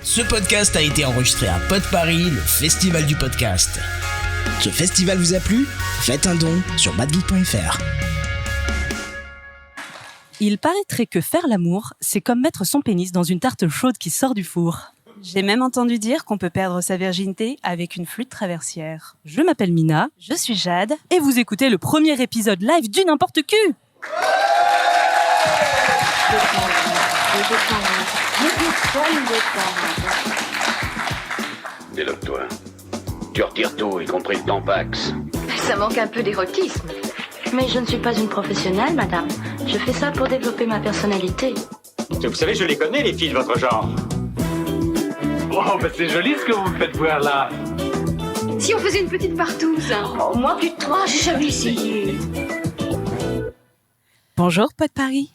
Ce podcast a été enregistré à Pod Paris, le festival du podcast. Ce festival vous a plu ? Faites un don sur badgeek.fr. Il paraîtrait que faire l'amour, c'est comme mettre son pénis dans une tarte chaude qui sort du four. J'ai même entendu dire qu'on peut perdre sa virginité avec une flûte traversière. Je m'appelle Mina, je suis Jade, et vous écoutez le premier épisode live du N'importe Q. Déloque-toi. Tu retires tout, y compris le tampax. Ça manque un peu d'érotisme. Mais je ne suis pas une professionnelle, madame. Je fais ça pour développer ma personnalité. Vous savez, je les connais, les filles de votre genre. Oh, bah c'est joli ce que vous me faites voir là. Si on faisait une petite partouze. Oh, moi, plus de 3, j'ai jamais essayé. Bonjour, Pod Paris.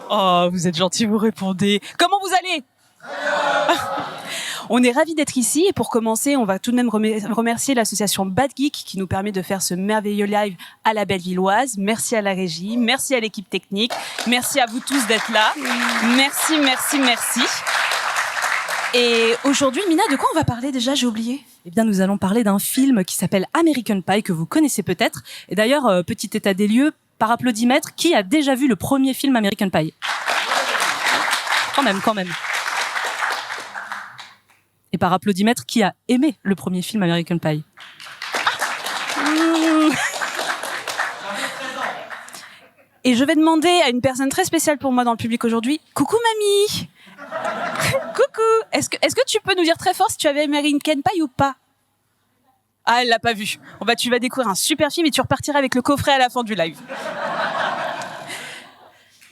Oh, vous êtes gentil, vous répondez. Comment vous allez ? On est ravis d'être ici et pour commencer, on va tout de même remercier l'association Bad Geek qui nous permet de faire ce merveilleux live à la Bellevilloise. Merci à la régie, merci à l'équipe technique, merci à vous tous d'être là. Merci, merci, merci. Et aujourd'hui, Mina, de quoi on va parler déjà ? J'ai oublié. Eh bien, nous allons parler d'un film qui s'appelle American Pie, que vous connaissez peut-être. Et d'ailleurs, petit état des lieux, par applaudimètre, qui a déjà vu le premier film American Pie ? Quand même. Et par applaudimètre, qui a aimé le premier film American Pie ? Et je vais demander à une personne très spéciale pour moi dans le public aujourd'hui. Coucou mamie. Coucou. Est-ce que tu peux nous dire très fort si tu avais American Pie ou pas ? Ah, elle l'a pas vu. Bon bah tu vas découvrir un super film et tu repartiras avec le coffret à la fin du live.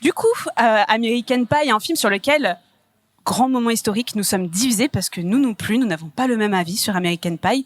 Du coup, American Pie est un film sur lequel, grand moment historique, nous sommes divisés parce que nous non plus, nous n'avons pas le même avis sur American Pie.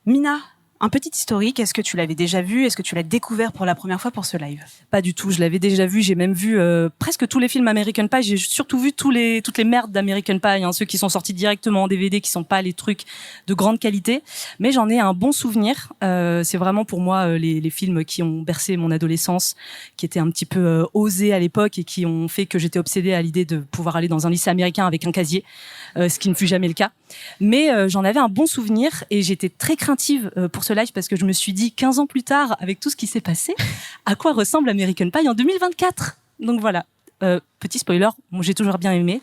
Mina, un petit historique, est-ce que tu l'avais déjà vu ? Est-ce que tu l'as découvert pour la première fois pour ce live ? Pas du tout, je l'avais déjà vu, j'ai même vu presque tous les films American Pie, j'ai surtout vu toutes les merdes d'American Pie, ceux qui sont sortis directement en DVD, qui sont pas les trucs de grande qualité, mais j'en ai un bon souvenir. C'est vraiment pour moi les films qui ont bercé mon adolescence, qui étaient un petit peu osés à l'époque et qui ont fait que j'étais obsédée à l'idée de pouvoir aller dans un lycée américain avec un casier, ce qui ne fut jamais le cas. Mais j'en avais un bon souvenir et j'étais très craintive pour ce live parce que je me suis dit 15 ans plus tard, avec tout ce qui s'est passé, à quoi ressemble American Pie en 2024 ? Donc voilà, petit spoiler, moi j'ai toujours bien aimé,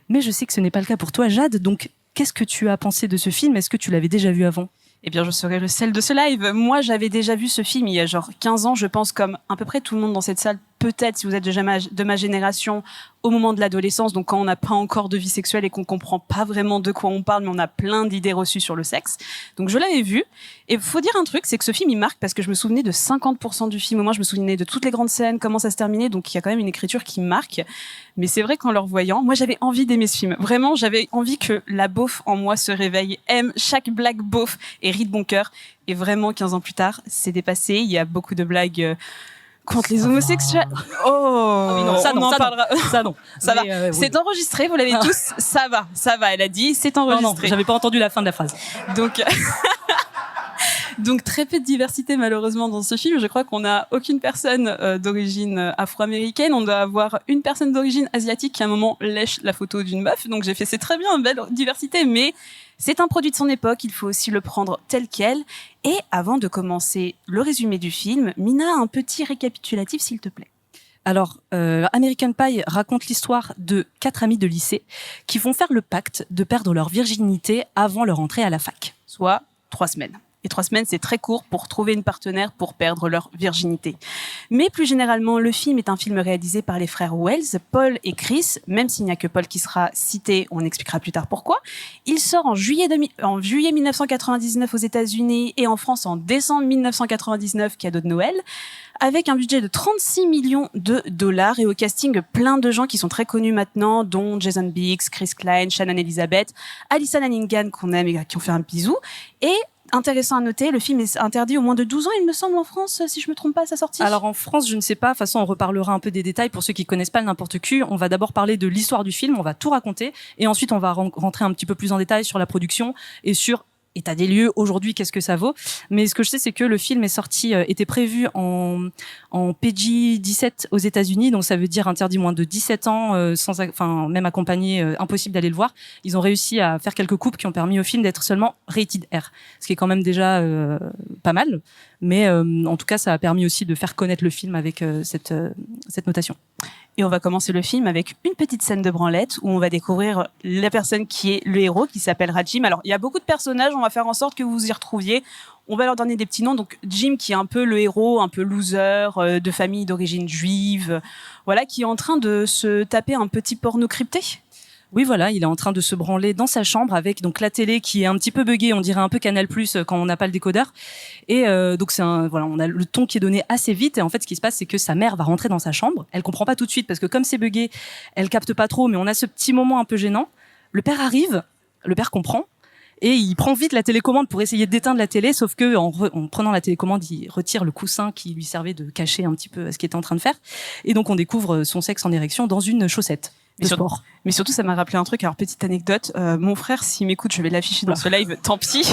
mais je sais que ce n'est pas le cas pour toi Jade, donc qu'est-ce que tu as pensé de ce film ? Est-ce que tu l'avais déjà vu avant ? Eh bien, je serai le sel de ce live. Moi, j'avais déjà vu ce film il y a genre 15 ans, je pense, comme à peu près tout le monde dans cette salle, peut-être si vous êtes de ma génération, au moment de l'adolescence, donc quand on n'a pas encore de vie sexuelle et qu'on comprend pas vraiment de quoi on parle, mais on a plein d'idées reçues sur le sexe. Donc je l'avais vu. Et faut dire un truc, c'est que ce film, il marque parce que je me souvenais de 50% du film. Au moins, je me souvenais de toutes les grandes scènes, comment ça se terminait. Donc il y a quand même une écriture qui marque. Mais c'est vrai qu'en le revoyant, moi, j'avais envie d'aimer ce film. Vraiment, j'avais envie que la beauf en moi se réveille, aime chaque blague beauf et rit de bon cœur. Et vraiment, 15 ans plus tard, c'est dépassé. Il y a beaucoup de blagues contre les homosexuels. Oh, oui, non, ça non. Ça va. Oui. C'est enregistré, vous l'avez tous. Ça va. Elle a dit, c'est enregistré. Non, j'avais pas entendu la fin de la phrase. Donc très peu de diversité malheureusement dans ce film. Je crois qu'on n'a aucune personne d'origine afro-américaine. On doit avoir une personne d'origine asiatique qui à un moment lèche la photo d'une meuf. Donc j'ai fait c'est très bien, belle diversité, mais c'est un produit de son époque. Il faut aussi le prendre tel quel. Et avant de commencer le résumé du film, Mina, un petit récapitulatif s'il te plaît. Alors, American Pie raconte l'histoire de 4 amis de lycée qui vont faire le pacte de perdre leur virginité avant leur entrée à la fac. Soit 3 semaines. Et 3 semaines, c'est très court pour trouver une partenaire pour perdre leur virginité. Mais plus généralement, le film est un film réalisé par les frères Wells, Paul et Chris, même s'il n'y a que Paul qui sera cité, on expliquera plus tard pourquoi. Il sort en juillet 1999 aux États-Unis et en France en décembre 1999, cadeau de Noël, avec un budget de 36 millions de dollars et au casting plein de gens qui sont très connus maintenant, dont Jason Biggs, Chris Klein, Shannon Elizabeth, Alyssa Hannigan qu'on aime et qui ont fait un bisou. Et intéressant à noter, le film est interdit au moins de 12 ans, il me semble, en France, si je me trompe pas, à sa sortie. Alors en France, je ne sais pas, de toute façon on reparlera un peu des détails pour ceux qui connaissent pas le N'importe Q. On va d'abord parler de l'histoire du film, on va tout raconter et ensuite on va rentrer un petit peu plus en détail sur la production et sur état des lieux aujourd'hui, qu'est-ce que ça vaut. Mais ce que je sais, c'est que le film est sorti, était prévu en PG-17 aux États-Unis, donc ça veut dire interdit moins de 17 ans, même accompagné, impossible d'aller le voir. Ils ont réussi à faire quelques coupes qui ont permis au film d'être seulement rated R, ce qui est quand même déjà pas mal. Mais en tout cas, ça a permis aussi de faire connaître le film avec cette notation. Et on va commencer le film avec une petite scène de branlette où on va découvrir la personne qui est le héros, qui s'appellera Jim. Alors, il y a beaucoup de personnages, on va faire en sorte que vous vous y retrouviez. On va leur donner des petits noms. Donc, Jim, qui est un peu le héros, un peu loser, de famille d'origine juive, voilà, qui est en train de se taper un petit porno crypté. Oui, voilà, il est en train de se branler dans sa chambre avec donc la télé qui est un petit peu buggée, on dirait un peu Canal+ quand on n'a pas le décodeur. Et donc on a le ton qui est donné assez vite. Et en fait, ce qui se passe, c'est que sa mère va rentrer dans sa chambre. Elle comprend pas tout de suite parce que comme c'est buggé, elle capte pas trop. Mais on a ce petit moment un peu gênant. Le père arrive, le père comprend. Et il prend vite la télécommande pour essayer d'éteindre la télé, sauf que en prenant la télécommande, il retire le coussin qui lui servait de cacher un petit peu ce qu'il était en train de faire. Et donc on découvre son sexe en érection dans une chaussette. Mais surtout, ça m'a rappelé un truc. Alors, petite anecdote, mon frère, s'il m'écoute, je vais l'afficher dans ce live, tant pis,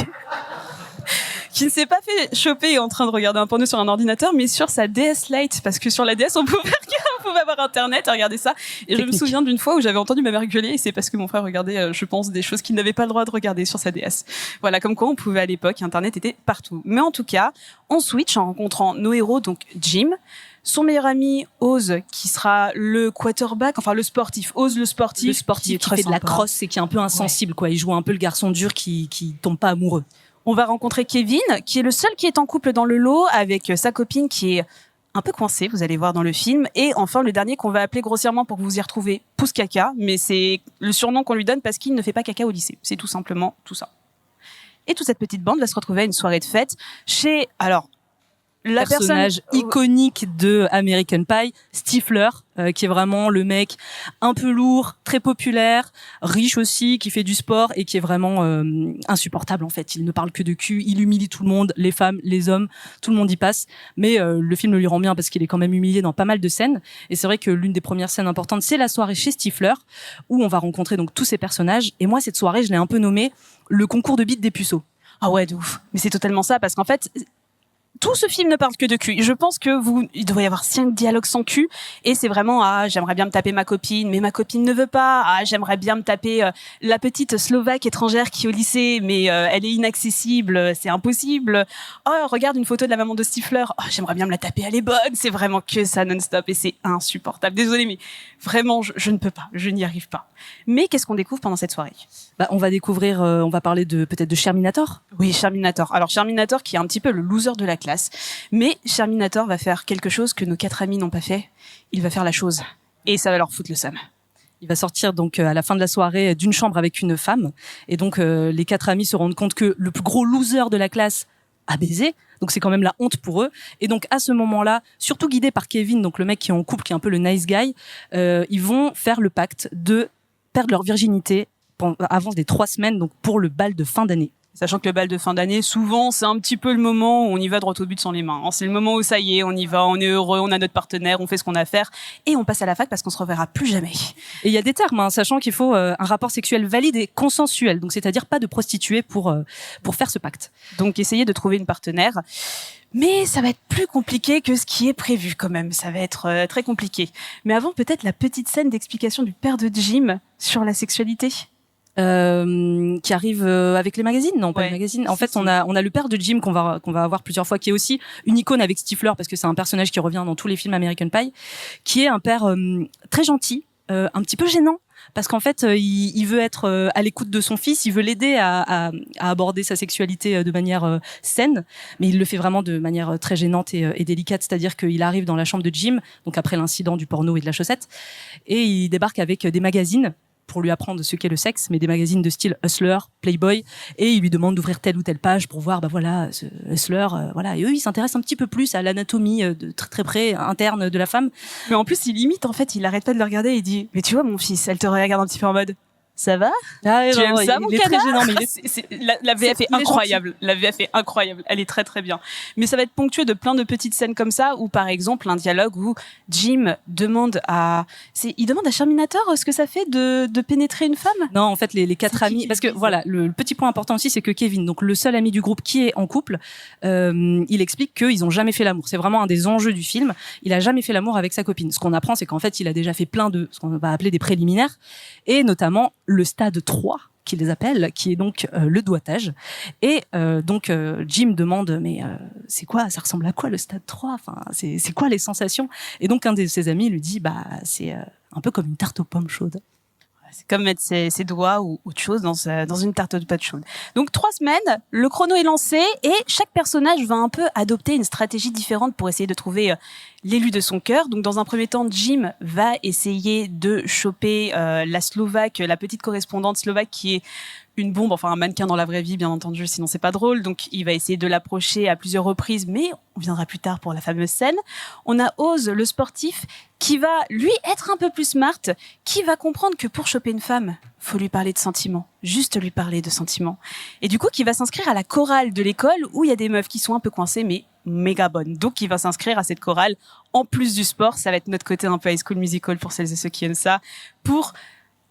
qui ne s'est pas fait choper en train de regarder un porno sur un ordinateur, mais sur sa DS Lite, parce que sur la DS, on pouvait avoir Internet et regarder ça. Et je me souviens d'une fois où j'avais entendu ma mère gueuler, et c'est parce que mon frère regardait, je pense, des choses qu'il n'avait pas le droit de regarder sur sa DS. Voilà, comme quoi on pouvait à l'époque, Internet était partout. Mais en tout cas, on switch en rencontrant nos héros, donc Jim, son meilleur ami Oz, qui sera le quarterback, enfin le sportif, Oz le sportif qui fait de la crosse et qui est un peu insensible, quoi. Il joue un peu le garçon dur qui tombe pas amoureux. On va rencontrer Kevin, qui est le seul qui est en couple dans le lot, avec sa copine qui est un peu coincée, vous allez voir dans le film. Et enfin, le dernier qu'on va appeler grossièrement pour que vous y retrouvez Pousse Caca, mais c'est le surnom qu'on lui donne parce qu'il ne fait pas caca au lycée. C'est tout simplement tout ça. Et toute cette petite bande va se retrouver à une soirée de fête chez, alors, la personnage iconique de American Pie, Stifler, qui est vraiment le mec un peu lourd, très populaire, riche aussi, qui fait du sport et qui est vraiment insupportable en fait. Il ne parle que de cul, il humilie tout le monde, les femmes, les hommes, tout le monde y passe. Mais le film le lui rend bien parce qu'il est quand même humilié dans pas mal de scènes. Et c'est vrai que l'une des premières scènes importantes, c'est la soirée chez Stifler, où on va rencontrer donc tous ces personnages. Et moi, cette soirée, je l'ai un peu nommée le concours de bites des puceaux. Ah ouais, de ouf. Mais c'est totalement ça, parce qu'en fait, tout ce film ne parle que de cul. Je pense que il doit y avoir 5 dialogues sans cul. Et c'est vraiment, j'aimerais bien me taper ma copine, mais ma copine ne veut pas. J'aimerais bien me taper la petite Slovaque étrangère qui est au lycée, mais elle est inaccessible, c'est impossible. Oh, regarde une photo de la maman de Stifler. Oh, j'aimerais bien me la taper, elle est bonne. C'est vraiment que ça non-stop et c'est insupportable. Désolée, mais vraiment, je ne peux pas. Je n'y arrive pas. Mais qu'est-ce qu'on découvre pendant cette soirée? On va découvrir, on va parler peut-être de Sherminator. Oui, Sherminator. Alors, Sherminator qui est un petit peu le loser de la classe. Mais Sherminator va faire quelque chose que nos 4 amis n'ont pas fait. Il va faire la chose. Et ça va leur foutre le seum. Il va sortir donc à la fin de la soirée d'une chambre avec une femme. Et donc, les 4 amis se rendent compte que le plus gros loser de la classe a baisé. Donc, c'est quand même la honte pour eux. Et donc, à ce moment-là, surtout guidés par Kevin, donc le mec qui est en couple, qui est un peu le nice guy, ils vont faire le pacte de perdre leur virginité avant les 3 semaines, donc pour le bal de fin d'année. Sachant que le bal de fin d'année, souvent, c'est un petit peu le moment où on y va droit au but sans les mains. C'est le moment où ça y est, on y va, on est heureux, on a notre partenaire, on fait ce qu'on a à faire et on passe à la fac parce qu'on se reverra plus jamais. Et il y a des termes, sachant qu'il faut un rapport sexuel valide et consensuel, donc c'est-à-dire pas de prostituée pour faire ce pacte. Donc essayez de trouver une partenaire. Mais ça va être plus compliqué que ce qui est prévu quand même. Ça va être très compliqué. Mais avant, peut-être la petite scène d'explication du père de Jim sur la sexualité. Qui arrive avec les magazines, non pas les magazines. En fait, on a le père de Jim qu'on va avoir plusieurs fois, qui est aussi une icône avec Stifler parce que c'est un personnage qui revient dans tous les films American Pie, qui est un père très gentil, un petit peu gênant. Parce qu'en fait, il veut être à l'écoute de son fils, il veut l'aider à aborder sa sexualité de manière saine, mais il le fait vraiment de manière très gênante et délicate. C'est-à-dire qu'il arrive dans la chambre de Jim, donc après l'incident du porno et de la chaussette, et il débarque avec des magazines pour lui apprendre ce qu'est le sexe, mais des magazines de style Hustler, Playboy, et il lui demande d'ouvrir telle ou telle page pour voir, ce Hustler, voilà. Et eux, ils s'intéressent un petit peu plus à l'anatomie de très très près interne de la femme. Mais en plus, il imite, en fait, il arrête pas de le regarder et il dit, mais tu vois, mon fils, elle te regarde un petit peu en mode, Ça va? Ah, Tu aimes ça, mon il est très canard? gênant, mais il est... La VF est il est incroyable. La VF est incroyable. Elle est très très bien. Mais ça va être ponctué de plein de petites scènes comme ça, où par exemple un dialogue où Jim demande à Sherminator ce que ça fait de pénétrer une femme. Non, en fait, les quatre C'est qui amis, qui parce que le dit, voilà, le petit point important aussi, c'est que Kevin, donc le seul ami du groupe qui est en couple, il explique qu'ils ont jamais fait l'amour. C'est vraiment un des enjeux du film. Il a jamais fait l'amour avec sa copine. Ce qu'on apprend, c'est qu'en fait, il a déjà fait plein de ce qu'on va appeler des préliminaires, et notamment le stade 3 qui les appelle, qui est donc le doigtage. Et donc Jim demande c'est quoi, ça ressemble à quoi le stade 3, enfin c'est quoi les sensations? Et donc un de ses amis lui dit c'est un peu comme une tarte aux pommes chaude. C'est comme mettre ses doigts ou autre chose dans une tarte de pâte chaude. Donc 3 semaines, le chrono est lancé et chaque personnage va un peu adopter une stratégie différente pour essayer de trouver l'élu de son cœur. Donc dans un premier temps, Jim va essayer de choper la Slovaque, la petite correspondante slovaque qui est une bombe, enfin un mannequin dans la vraie vie bien entendu, sinon c'est pas drôle. Donc il va essayer de l'approcher à plusieurs reprises, mais on viendra plus tard pour la fameuse scène. On a Oz, le sportif, qui va lui être un peu plus smart, qui va comprendre que pour choper une femme, faut lui parler de sentiments, juste lui parler de sentiments. Et du coup, qui va s'inscrire à la chorale de l'école où il y a des meufs qui sont un peu coincées, mais méga bonnes. Donc il va s'inscrire à cette chorale en plus du sport. Ça va être notre côté un peu High School Musical pour celles et ceux qui aiment ça, pour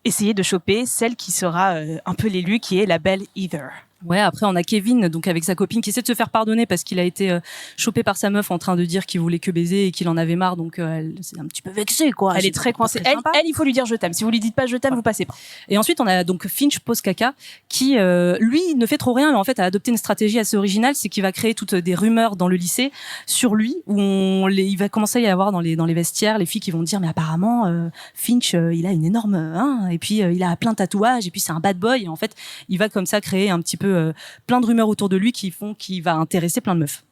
essayer de choper celle qui sera un peu l'élu, qui est la belle Heather. Ouais, après on a Kevin, donc avec sa copine, qui essaie de se faire pardonner parce qu'il a été chopé par sa meuf en train de dire qu'il voulait que baiser et qu'il en avait marre, donc elle c'est un petit peu vexée, quoi. Elle est très coincée. Elle, il faut lui dire je t'aime. Si vous lui dites pas je t'aime, vous passez pas. Et ensuite on a donc Finch Poskaka qui lui ne fait trop rien, mais en fait a adopté une stratégie assez originale, c'est qu'il va créer toutes des rumeurs dans le lycée sur lui, où il va commencer à y avoir dans les vestiaires les filles qui vont dire mais apparemment Finch il a une énorme et puis il a plein de tatouages et puis c'est un bad boy, et en fait il va comme ça créer un petit peu plein de rumeurs autour de lui qui font qu'il va intéresser plein de meufs.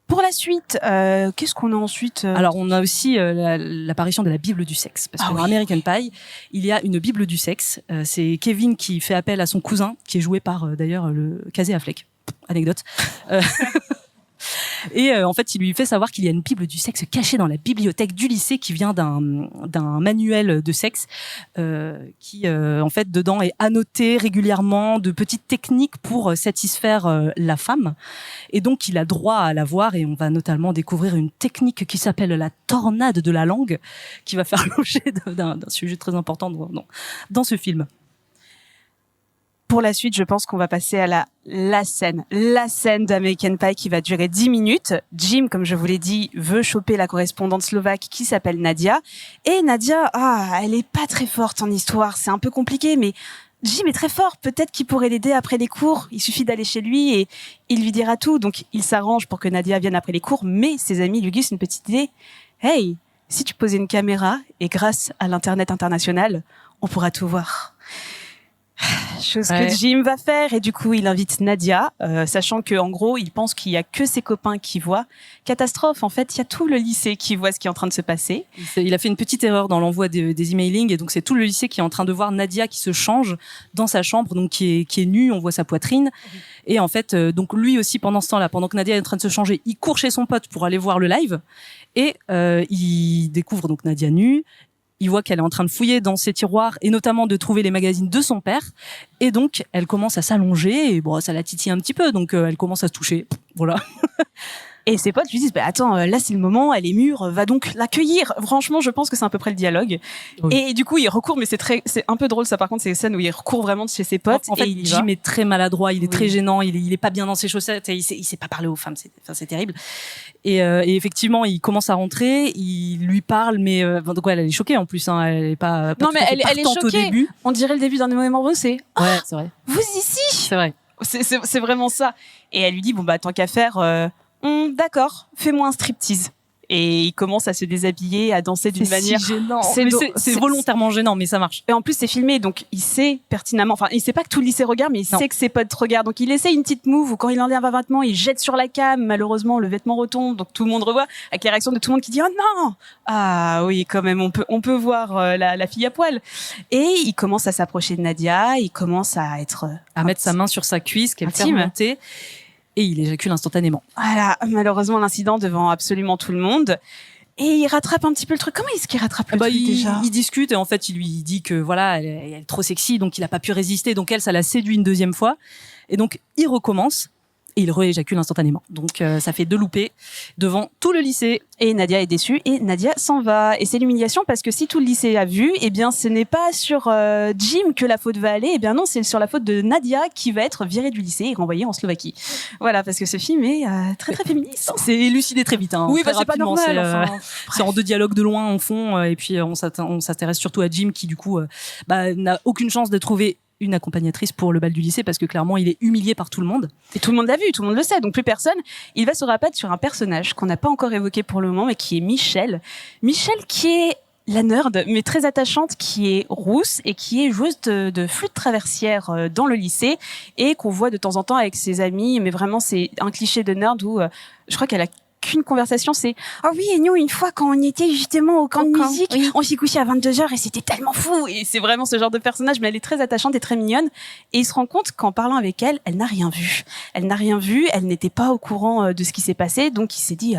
Pour la suite, qu'est-ce qu'on a ensuite Alors, on a aussi l'apparition de la Bible du sexe. Parce que dans American Pie, il y a une Bible du sexe. C'est Kevin qui fait appel à son cousin, qui est joué par, d'ailleurs, le Casey Affleck. Anecdote. Et en fait, il lui fait savoir qu'il y a une Bible du sexe cachée dans la bibliothèque du lycée qui vient d'un manuel de sexe qui, en fait, dedans est annoté régulièrement de petites techniques pour satisfaire la femme. Et donc, il a droit à la voir, et on va notamment découvrir une technique qui s'appelle la tornade de la langue, qui va faire l'objet d'un sujet très important dans ce film. Pour la suite, je pense qu'on va passer à la scène d'American Pie qui va durer 10 minutes. Jim, comme je vous l'ai dit, veut choper la correspondante slovaque qui s'appelle Nadia. Et Nadia, elle est pas très forte en histoire. C'est un peu compliqué, mais Jim est très fort. Peut-être qu'il pourrait l'aider après les cours. Il suffit d'aller chez lui et il lui dira tout. Donc, il s'arrange pour que Nadia vienne après les cours. Mais ses amis lui glissent une petite idée. Hey, si tu posais une caméra et grâce à l'Internet international, on pourra tout voir. Chose que Jim va faire, et du coup il invite Nadia, sachant que en gros il pense qu'il y a que ses copains qui voient. Catastrophe, en fait il y a tout le lycée qui voit ce qui est en train de se passer. Il a fait une petite erreur dans l'envoi des emailing, et donc c'est tout le lycée qui est en train de voir Nadia qui se change dans sa chambre, donc qui est nue, on voit sa poitrine. Et en fait donc lui aussi pendant ce temps-là, pendant que Nadia est en train de se changer, il court chez son pote pour aller voir le live, et il découvre donc Nadia nue. Il voit qu'elle est en train de fouiller dans ses tiroirs et notamment de trouver les magazines de son père. Et donc, elle commence à s'allonger et bon, ça la titille un petit peu. Donc, elle commence à se toucher. Voilà. Et ses potes lui disent, attends, là c'est le moment, elle est mûre, va donc l'accueillir. Franchement, je pense que c'est à peu près le dialogue. Oui. Et du coup, il recourt, mais c'est un peu drôle ça. Par contre, c'est les scènes où il recourt vraiment de chez ses potes. En fait, Jim est très maladroit, il est très gênant, il est pas bien dans ses chaussettes, et il sait pas parler aux femmes, c'est terrible. Et effectivement, il commence à rentrer, il lui parle, mais donc elle est choquée en plus, hein, elle est pas non, mais elle est choquée. Au début. On dirait le début d'un moment c'est ouais, c'est vrai. Vous ici. C'est vrai. C'est vraiment ça. Et elle lui dit tant qu'à faire. D'accord, fais-moi un striptease. Et il commence à se déshabiller, à danser d'une manière. C'est gênant. C'est volontairement gênant, mais ça marche. Et en plus, c'est filmé, donc il sait pertinemment. Enfin, il sait pas que tout le lycée regarde, mais il sait que ses potes regardent. Donc il essaie une petite move où quand il enlève un vêtement, il jette sur la cam. Malheureusement, le vêtement retombe, donc tout le monde revoit avec les réactions de tout le monde qui dit oh non. Ah oui, quand même, on peut voir la fille à poil. Et il commence à s'approcher de Nadia. Il commence à mettre sa main sur sa cuisse qu'elle fait remonter. Et il éjacule instantanément. Voilà, malheureusement l'incident devant absolument tout le monde. Et il rattrape un petit peu le truc. Comment est-ce qu'il rattrape le truc déjà ? Il discute et en fait, il lui dit que voilà, elle est trop sexy, donc il a pas pu résister. Donc elle, ça l'a séduit une deuxième fois. Et donc, il recommence. Et il rééjacule instantanément. Donc ça fait 2 loupés devant tout le lycée. Et Nadia est déçue et Nadia s'en va. Et c'est l'humiliation parce que si tout le lycée a vu, eh bien ce n'est pas sur Jim que la faute va aller. Eh bien non, c'est sur la faute de Nadia qui va être virée du lycée et renvoyée en Slovaquie. Voilà, parce que ce film est très très féministe. C'est élucidé très vite. Oui, très c'est pas normal. C'est en 2 dialogues de loin en fond. Et puis on s'intéresse surtout à Jim qui du coup n'a aucune chance de trouver une accompagnatrice pour le bal du lycée parce que clairement il est humilié par tout le monde. Et tout le monde l'a vu, tout le monde le sait, donc plus personne. Il va se rabattre sur un personnage qu'on n'a pas encore évoqué pour le moment, mais qui est Michel. Michel qui est la nerd, mais très attachante, qui est rousse et qui est joueuse de flûte traversière dans le lycée et qu'on voit de temps en temps avec ses amis, mais vraiment c'est un cliché de nerd où je crois qu'elle a qu'une conversation, c'est « Oh oui, et nous, une fois, quand on était justement au camp de musique, on s'est couché à 22h et c'était tellement fou !» Et c'est vraiment ce genre de personnage, mais elle est très attachante et très mignonne. Et il se rend compte qu'en parlant avec elle, elle n'a rien vu. Elle n'a rien vu, elle n'était pas au courant de ce qui s'est passé, donc il s'est dit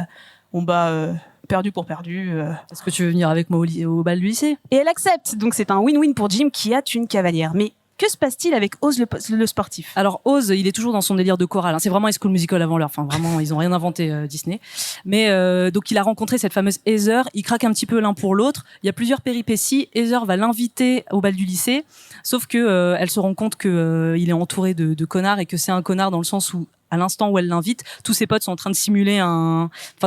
perdu pour perdu. Est-ce que tu veux venir avec moi au bal du lycée ? Et elle accepte, donc c'est un win-win pour Jim qui a une cavalière. Mais que se passe-t-il avec Oz le sportif ? Alors Oz, il est toujours dans son délire de chorale. C'est vraiment High School Musical avant l'heure. Enfin vraiment, ils ont rien inventé Disney. Mais donc il a rencontré cette fameuse Heather. Ils craquent un petit peu l'un pour l'autre. Il y a plusieurs péripéties. Heather va l'inviter au bal du lycée, sauf que elle se rend compte que il est entouré de connards et que c'est un connard dans le sens où à l'instant où elle l'invite, tous ses potes sont en train de simuler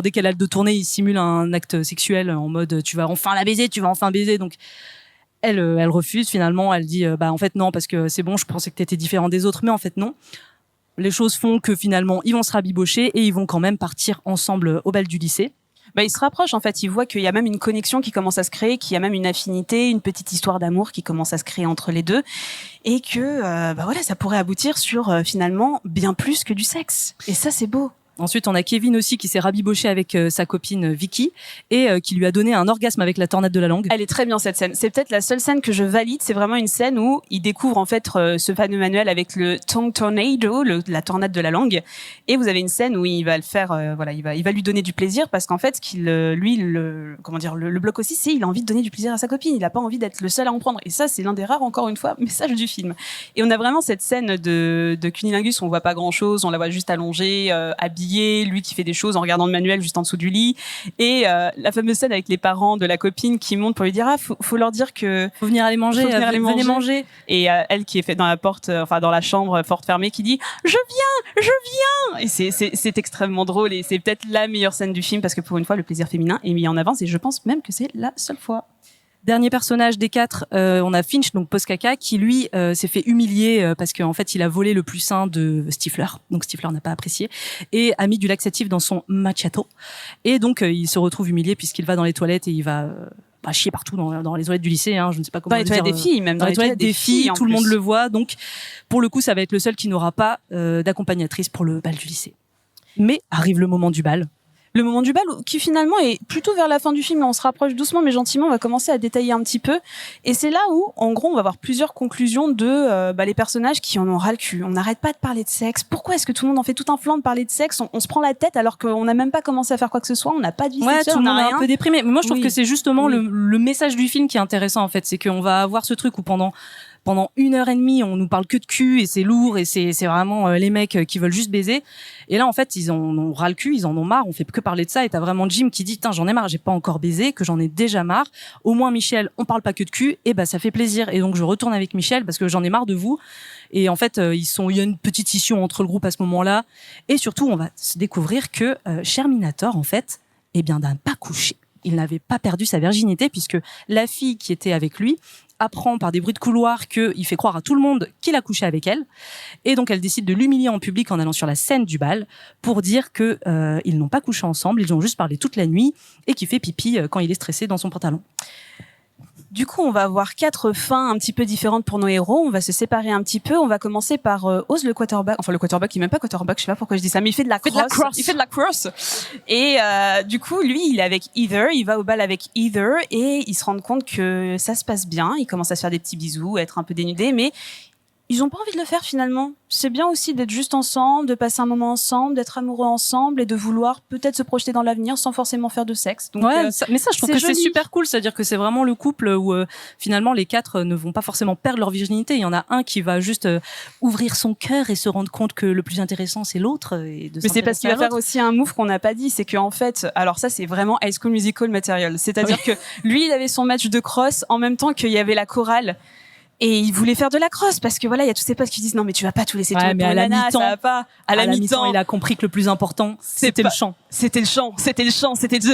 dès qu'elle a de tourner, ils simulent un acte sexuel en mode tu vas enfin la baiser, tu vas enfin baiser. Donc elle refuse finalement, elle dit en fait non parce que c'est bon, je pensais que t'étais différent des autres, mais en fait non. Les choses font que finalement ils vont se rabibocher et ils vont quand même partir ensemble au bal du lycée. Ils se rapprochent en fait, ils voient qu'il y a même une connexion qui commence à se créer, qu'il y a même une affinité, une petite histoire d'amour qui commence à se créer entre les deux et que ça pourrait aboutir sur finalement bien plus que du sexe. Et ça c'est beau. Ensuite, on a Kevin aussi qui s'est rabiboché avec sa copine Vicky et qui lui a donné un orgasme avec la tornade de la langue. Elle est très bien cette scène. C'est peut-être la seule scène que je valide. C'est vraiment une scène où il découvre en fait ce fameux manuel avec le tongue tornado, la tornade de la langue. Et vous avez une scène où il va le faire, il va lui donner du plaisir parce qu'en fait, le bloc aussi, c'est il a envie de donner du plaisir à sa copine. Il a pas envie d'être le seul à en prendre. Et ça, c'est l'un des rares, encore une fois, messages du film. Et on a vraiment cette scène de cunilingus. On voit pas grand chose. On la voit juste allongée, habillée. Lui qui fait des choses en regardant le manuel juste en dessous du lit et la fameuse scène avec les parents de la copine qui montent pour lui dire faut leur dire que faut venir aller manger, venez manger. Et elle qui est fait dans la porte, dans la chambre porte fermée qui dit je viens et c'est extrêmement drôle et c'est peut-être la meilleure scène du film parce que pour une fois le plaisir féminin est mis en avant et je pense même que c'est la seule fois. Dernier personnage des 4, on a Finch, donc Postkaka, qui lui s'est fait humilier parce qu'en fait il a volé le plus sain de Stifler, donc Stifler n'a pas apprécié, et a mis du laxatif dans son macchiato, et donc il se retrouve humilié puisqu'il va dans les toilettes et il va chier partout dans les toilettes du lycée, je ne sais pas comment dans les toilettes des filles, même dans les toilettes des filles, tout le monde le voit, donc pour le coup ça va être le seul qui n'aura pas d'accompagnatrice pour le bal du lycée. Mais arrive le moment du bal. Le moment du bal qui finalement est plutôt vers la fin du film, on se rapproche doucement mais gentiment, on va commencer à détailler un petit peu et c'est là où en gros on va avoir plusieurs conclusions de les personnages qui en ont ras le cul. On n'arrête pas de parler de sexe. Pourquoi est-ce que tout le monde en fait tout un flanc de parler de sexe, on se prend la tête alors qu'on n'a même pas commencé à faire quoi que ce soit, on n'a pas de vie sexuelle, tout le monde est rien. un peu déprimé. Mais moi je trouve que c'est justement le message du film qui est intéressant en fait, c'est qu'on va avoir ce truc où pendant 1h30, on nous parle que de cul et c'est lourd et c'est vraiment les mecs qui veulent juste baiser. Et là, en fait, ils en ont ras le cul, ils en ont marre, on fait que parler de ça et t'as vraiment Jim qui dit, j'en ai marre, j'ai pas encore baisé, que j'en ai déjà marre. Au moins, Michel, on parle pas que de cul et ça fait plaisir. Et donc, je retourne avec Michel parce que j'en ai marre de vous. Et en fait, il y a une petite scission entre le groupe à ce moment-là. Et surtout, on va se découvrir que Sherminator, en fait, n'a pas couché. Il n'avait pas perdu sa virginité puisque la fille qui était avec lui apprend par des bruits de couloir qu'il fait croire à tout le monde qu'il a couché avec elle. Et donc, elle décide de l'humilier en public en allant sur la scène du bal pour dire que ils n'ont pas couché ensemble, ils ont juste parlé toute la nuit et qu'il fait pipi quand il est stressé dans son pantalon. Du coup, on va avoir 4 fins un petit peu différentes pour nos héros. On va se séparer un petit peu. On va commencer par Oz le quarterback. Enfin, le quarterback, il est même pas quarterback. Je sais pas pourquoi je dis ça, mais il fait de la crosse. Il fait de la crosse. Et du coup, lui, il est avec Heather. Il va au bal avec Heather et il se rend compte que ça se passe bien. Il commence à se faire des petits bisous, à être un peu dénudé, mais ils ont pas envie de le faire finalement. C'est bien aussi d'être juste ensemble, de passer un moment ensemble, d'être amoureux ensemble et de vouloir peut-être se projeter dans l'avenir sans forcément faire de sexe. Donc, mais ça, je trouve que joli. c'est super cool. C'est-à-dire que c'est vraiment le couple où finalement les 4 ne vont pas forcément perdre leur virginité. Il y en a un qui va juste ouvrir son cœur et se rendre compte que le plus intéressant c'est l'autre. Et de mais c'est parce qu'il va faire aussi un move qu'on n'a pas dit, c'est qu'en fait, alors ça c'est vraiment High School Musical material. C'est-à-dire que lui, il avait son match de cross en même temps qu'il y avait la chorale. Et il voulait faire de la crosse parce que voilà, il y a tous ses potes qui disent non mais tu vas pas tout laisser tomber pour la nana, ça va pas. À la mi-temps, il a compris que le plus important c'était le chant. C'était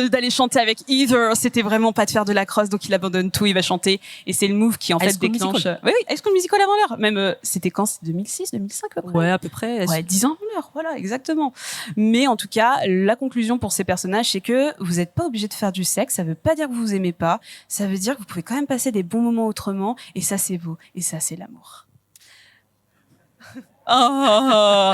d'aller chanter avec Heather, c'était vraiment pas de faire de la crosse, donc il abandonne tout, il va chanter et c'est le move qui en fait déclenche. Oui, High School Musical avant l'heure. Même c'était quand, c'est 2006, 2005 à peu près. Ouais, à peu près. Ouais, 10 ans avant l'heure, voilà, exactement. Mais en tout cas, la conclusion pour ces personnages, c'est que vous êtes pas obligé de faire du sexe, ça veut pas dire que vous aimez pas, ça veut dire que vous pouvez quand même passer des bons moments autrement et ça c'est beau. Et ça, c'est l'amour. Oh,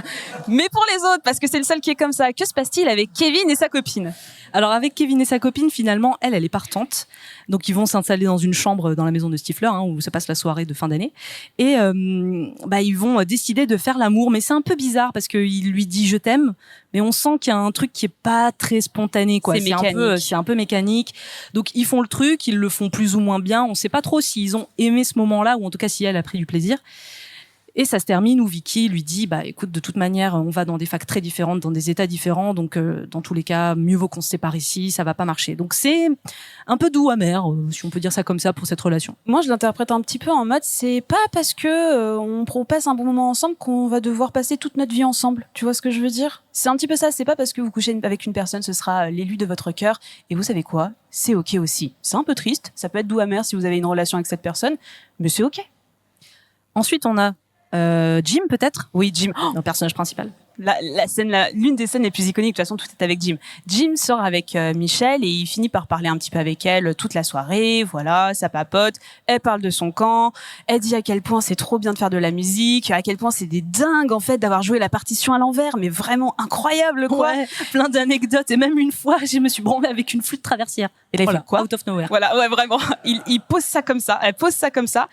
mais pour les autres, parce que c'est le seul qui est comme ça, que se passe-t-il avec Kevin et sa copine? Alors avec Kevin et sa copine, finalement, elle est partante. Donc ils vont s'installer dans une chambre dans la maison de Stifler, où se passe la soirée de fin d'année. Et ils vont décider de faire l'amour. Mais c'est un peu bizarre parce qu'il lui dit « je t'aime », mais on sent qu'il y a un truc qui est pas très spontané, quoi. C'est un peu mécanique. Donc ils font le truc, ils le font plus ou moins bien. On sait pas trop s'ils ont aimé ce moment-là ou en tout cas si elle a pris du plaisir. Et ça se termine où Vicky lui dit écoute, de toute manière on va dans des facs très différentes, dans des états différents, donc dans tous les cas mieux vaut qu'on se sépare ici, ça va pas marcher. Donc c'est un peu doux amer, si on peut dire ça comme ça, pour cette relation. Moi je l'interprète un petit peu en mode c'est pas parce que on passe un bon moment ensemble qu'on va devoir passer toute notre vie ensemble. Tu vois ce que je veux dire? C'est un petit peu ça, c'est pas parce que vous couchez avec une personne ce sera l'élu de votre cœur et vous savez quoi, c'est ok aussi. C'est un peu triste, ça peut être doux amer si vous avez une relation avec cette personne, mais c'est ok. Ensuite on a Jim peut-être? Oui, Jim, le personnage principal. L'une des scènes les plus iconiques, de toute façon, tout est avec Jim. Jim sort avec Michelle et il finit par parler un petit peu avec elle toute la soirée. Voilà, ça papote. Elle parle de son camp. Elle dit à quel point c'est trop bien de faire de la musique, à quel point c'est des dingues en fait d'avoir joué la partition à l'envers, mais vraiment incroyable quoi. Ouais, plein d'anecdotes et même une fois, je me suis branlée avec une flûte traversière. Et là, il fait quoi? Out of nowhere. Voilà, ouais, vraiment. Il pose ça comme ça. Elle pose ça comme ça.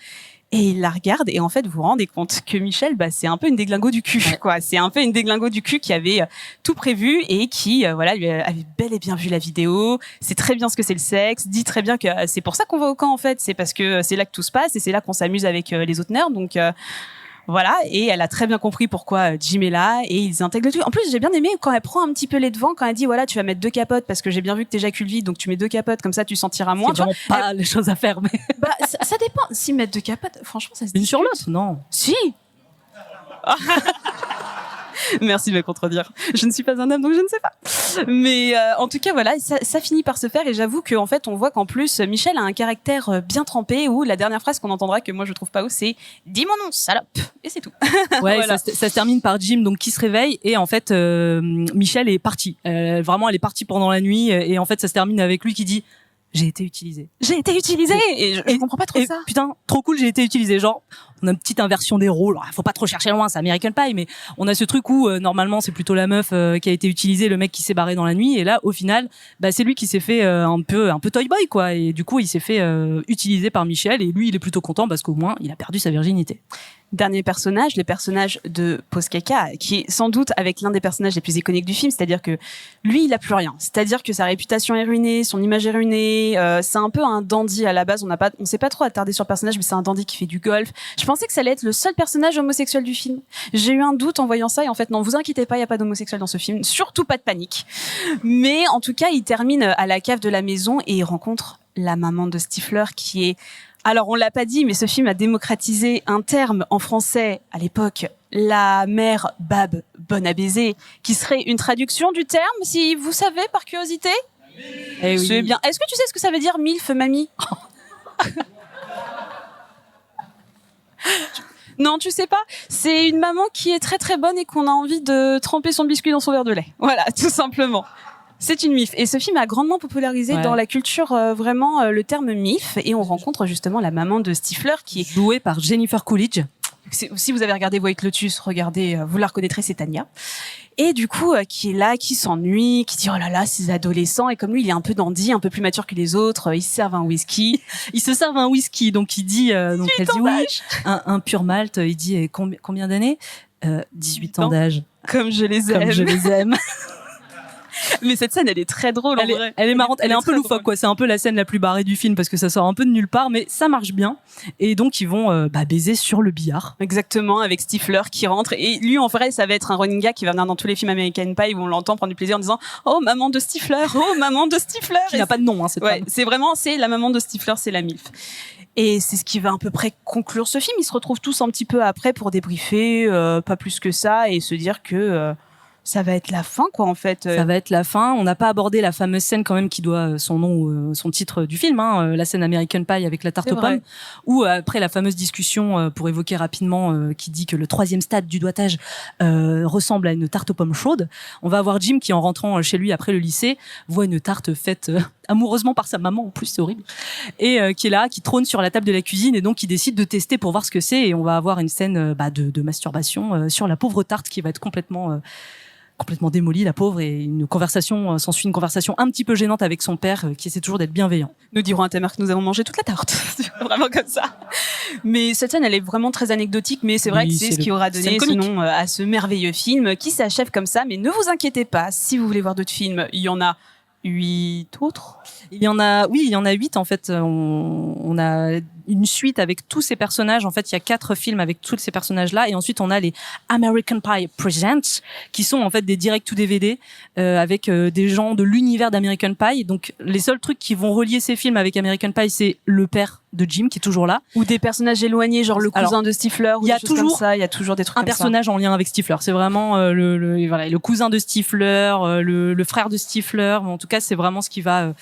Et il la regarde et en fait vous vous rendez compte que Michelle c'est un peu une déglingo du cul quoi, c'est un peu une déglingo du cul qui avait tout prévu et qui lui avait bel et bien vu la vidéo, sait très bien ce que c'est le sexe, dit très bien que c'est pour ça qu'on va au camp en fait, c'est parce que c'est là que tout se passe et c'est là qu'on s'amuse avec les autres nerds donc voilà, et elle a très bien compris pourquoi Jim est là et ils intègrent le truc. En plus, j'ai bien aimé quand elle prend un petit peu les devants, quand elle dit voilà, tu vas mettre 2 capotes parce que j'ai bien vu que t'éjacules vite, donc tu mets 2 capotes comme ça tu sentiras moins. C'est vraiment pas les choses à faire, mais ça dépend. Si mettre 2 capotes, franchement, ça se dit. Une sur l'autre, non. Si. Merci de me contredire. Je ne suis pas un homme, donc je ne sais pas. Mais en tout cas, voilà, ça finit par se faire. Et j'avoue qu'en fait, on voit qu'en plus, Michel a un caractère bien trempé. Où la dernière phrase qu'on entendra, que moi je trouve pas ouf, c'est « Dis mon nom, salope !» Et c'est tout. Ouais, voilà. ça se termine par Jim, donc qui se réveille. Et en fait, Michel est partie. Vraiment, elle est partie pendant la nuit. Et en fait, ça se termine avec lui qui dit « J'ai été utilisé. » J'ai été utilisé. Et je comprends pas trop ça. Putain, trop cool, j'ai été utilisé. Genre, on a une petite inversion des rôles. Alors, faut pas trop chercher loin, c'est American Pie, mais on a ce truc où normalement c'est plutôt la meuf qui a été utilisée, le mec qui s'est barré dans la nuit. Et là, au final, c'est lui qui s'est fait un peu toy boy quoi. Et du coup, il s'est fait utiliser par Michel. Et lui, il est plutôt content parce qu'au moins, il a perdu sa virginité. Dernier personnage, le personnage de Postkaka, qui est sans doute avec l'un des personnages les plus iconiques du film, c'est-à-dire que lui, il a plus rien. C'est-à-dire que sa réputation est ruinée, son image est ruinée. C'est un peu un dandy à la base. On s'est pas trop attardé sur le personnage, mais c'est un dandy qui fait du golf. Je pensais que ça allait être le seul personnage homosexuel du film. J'ai eu un doute en voyant ça et en fait non, vous inquiétez pas, il y a pas d'homosexuel dans ce film, surtout pas de panique. Mais en tout cas, il termine à la cave de la maison et il rencontre la maman de Stifler qui est... Alors, on l'a pas dit, mais ce film a démocratisé un terme en français à l'époque, la mère Bab bonne à baiser, qui serait une traduction du terme, si vous savez, par curiosité. Eh oui. C'est bien. Est-ce que tu sais ce que ça veut dire, MILF, mamie? Non, tu sais pas. C'est une maman qui est très très bonne et qu'on a envie de tremper son biscuit dans son verre de lait. Voilà, tout simplement. C'est une MILF. Et ce film a grandement popularisé dans la culture vraiment le terme MILF. Et on rencontre justement la maman de Stifler qui est jouée par Jennifer Coolidge. Si vous avez regardé White Lotus, regardez, vous la reconnaîtrez, c'est Tania. Et du coup, qui est là, qui s'ennuie, qui dit oh là là, ces adolescents. Et comme lui, il est un peu dandy, un peu plus mature que les autres, ils se servent un whisky. Ils se servent un whisky, donc il dit, donc elle dit oui, un pur malt. Il dit combien d'années 18 ans d'âge. Comme je les aime. Comme je les aime. Mais cette scène, elle est très drôle. Elle est marrante. Elle est un peu loufoque, quoi. C'est un peu la scène la plus barrée du film parce que ça sort un peu de nulle part, mais ça marche bien. Et donc ils vont baiser sur le billard. Exactement, avec Stifler qui rentre. Et lui, en vrai, ça va être un running gag qui va venir dans tous les films American Pie où on l'entend prendre du plaisir en disant oh maman de Stifler, oh maman de Stifler. Qui n'a pas de nom, hein, cette femme. C'est la maman de Stifler, c'est la MILF. Et c'est ce qui va à peu près conclure ce film. Ils se retrouvent tous un petit peu après pour débriefer, pas plus que ça, et se dire que ça va être la fin, quoi, en fait. Ça va être la fin. On n'a pas abordé la fameuse scène, quand même, qui doit son nom, son titre du film, hein, la scène American Pie avec la tarte aux pommes, ou après la fameuse discussion, pour évoquer rapidement, qui dit que le 3e stade du doigtage ressemble à une tarte aux pommes chaude. On va avoir Jim qui, en rentrant chez lui après le lycée, voit une tarte faite amoureusement par sa maman, en plus, c'est horrible, et qui est là, qui trône sur la table de la cuisine, et donc qui décide de tester pour voir ce que c'est, et on va avoir une scène de masturbation sur la pauvre tarte qui va être complètement démolie, la pauvre, et une conversation s'ensuit, une conversation un petit peu gênante avec son père qui essaie toujours d'être bienveillant. Nous dirons à ta mère que nous avons mangé toute la tarte. Vraiment comme ça. Mais cette scène, elle est vraiment très anecdotique, mais c'est vrai que c'est ce qui aura donné ce nom à ce merveilleux film qui s'achève comme ça. Mais ne vous inquiétez pas, si vous voulez voir d'autres films, il y en a 8 autres. Il y en a 8 en fait. On a une suite avec tous ces personnages. En fait, il y a 4 films avec tous ces personnages-là, et ensuite on a les American Pie Presents, qui sont en fait des direct to DVD avec des gens de l'univers d'American Pie. Donc les seuls trucs qui vont relier ces films avec American Pie, c'est le père de Jim qui est toujours là, ou des personnages éloignés, genre le cousin de Stifler, ou des choses comme ça. Il y a toujours des trucs un comme personnage ça. en lien avec Stifler. C'est vraiment le cousin de Stifler, le frère de Stifler. En tout cas, c'est vraiment ce qui va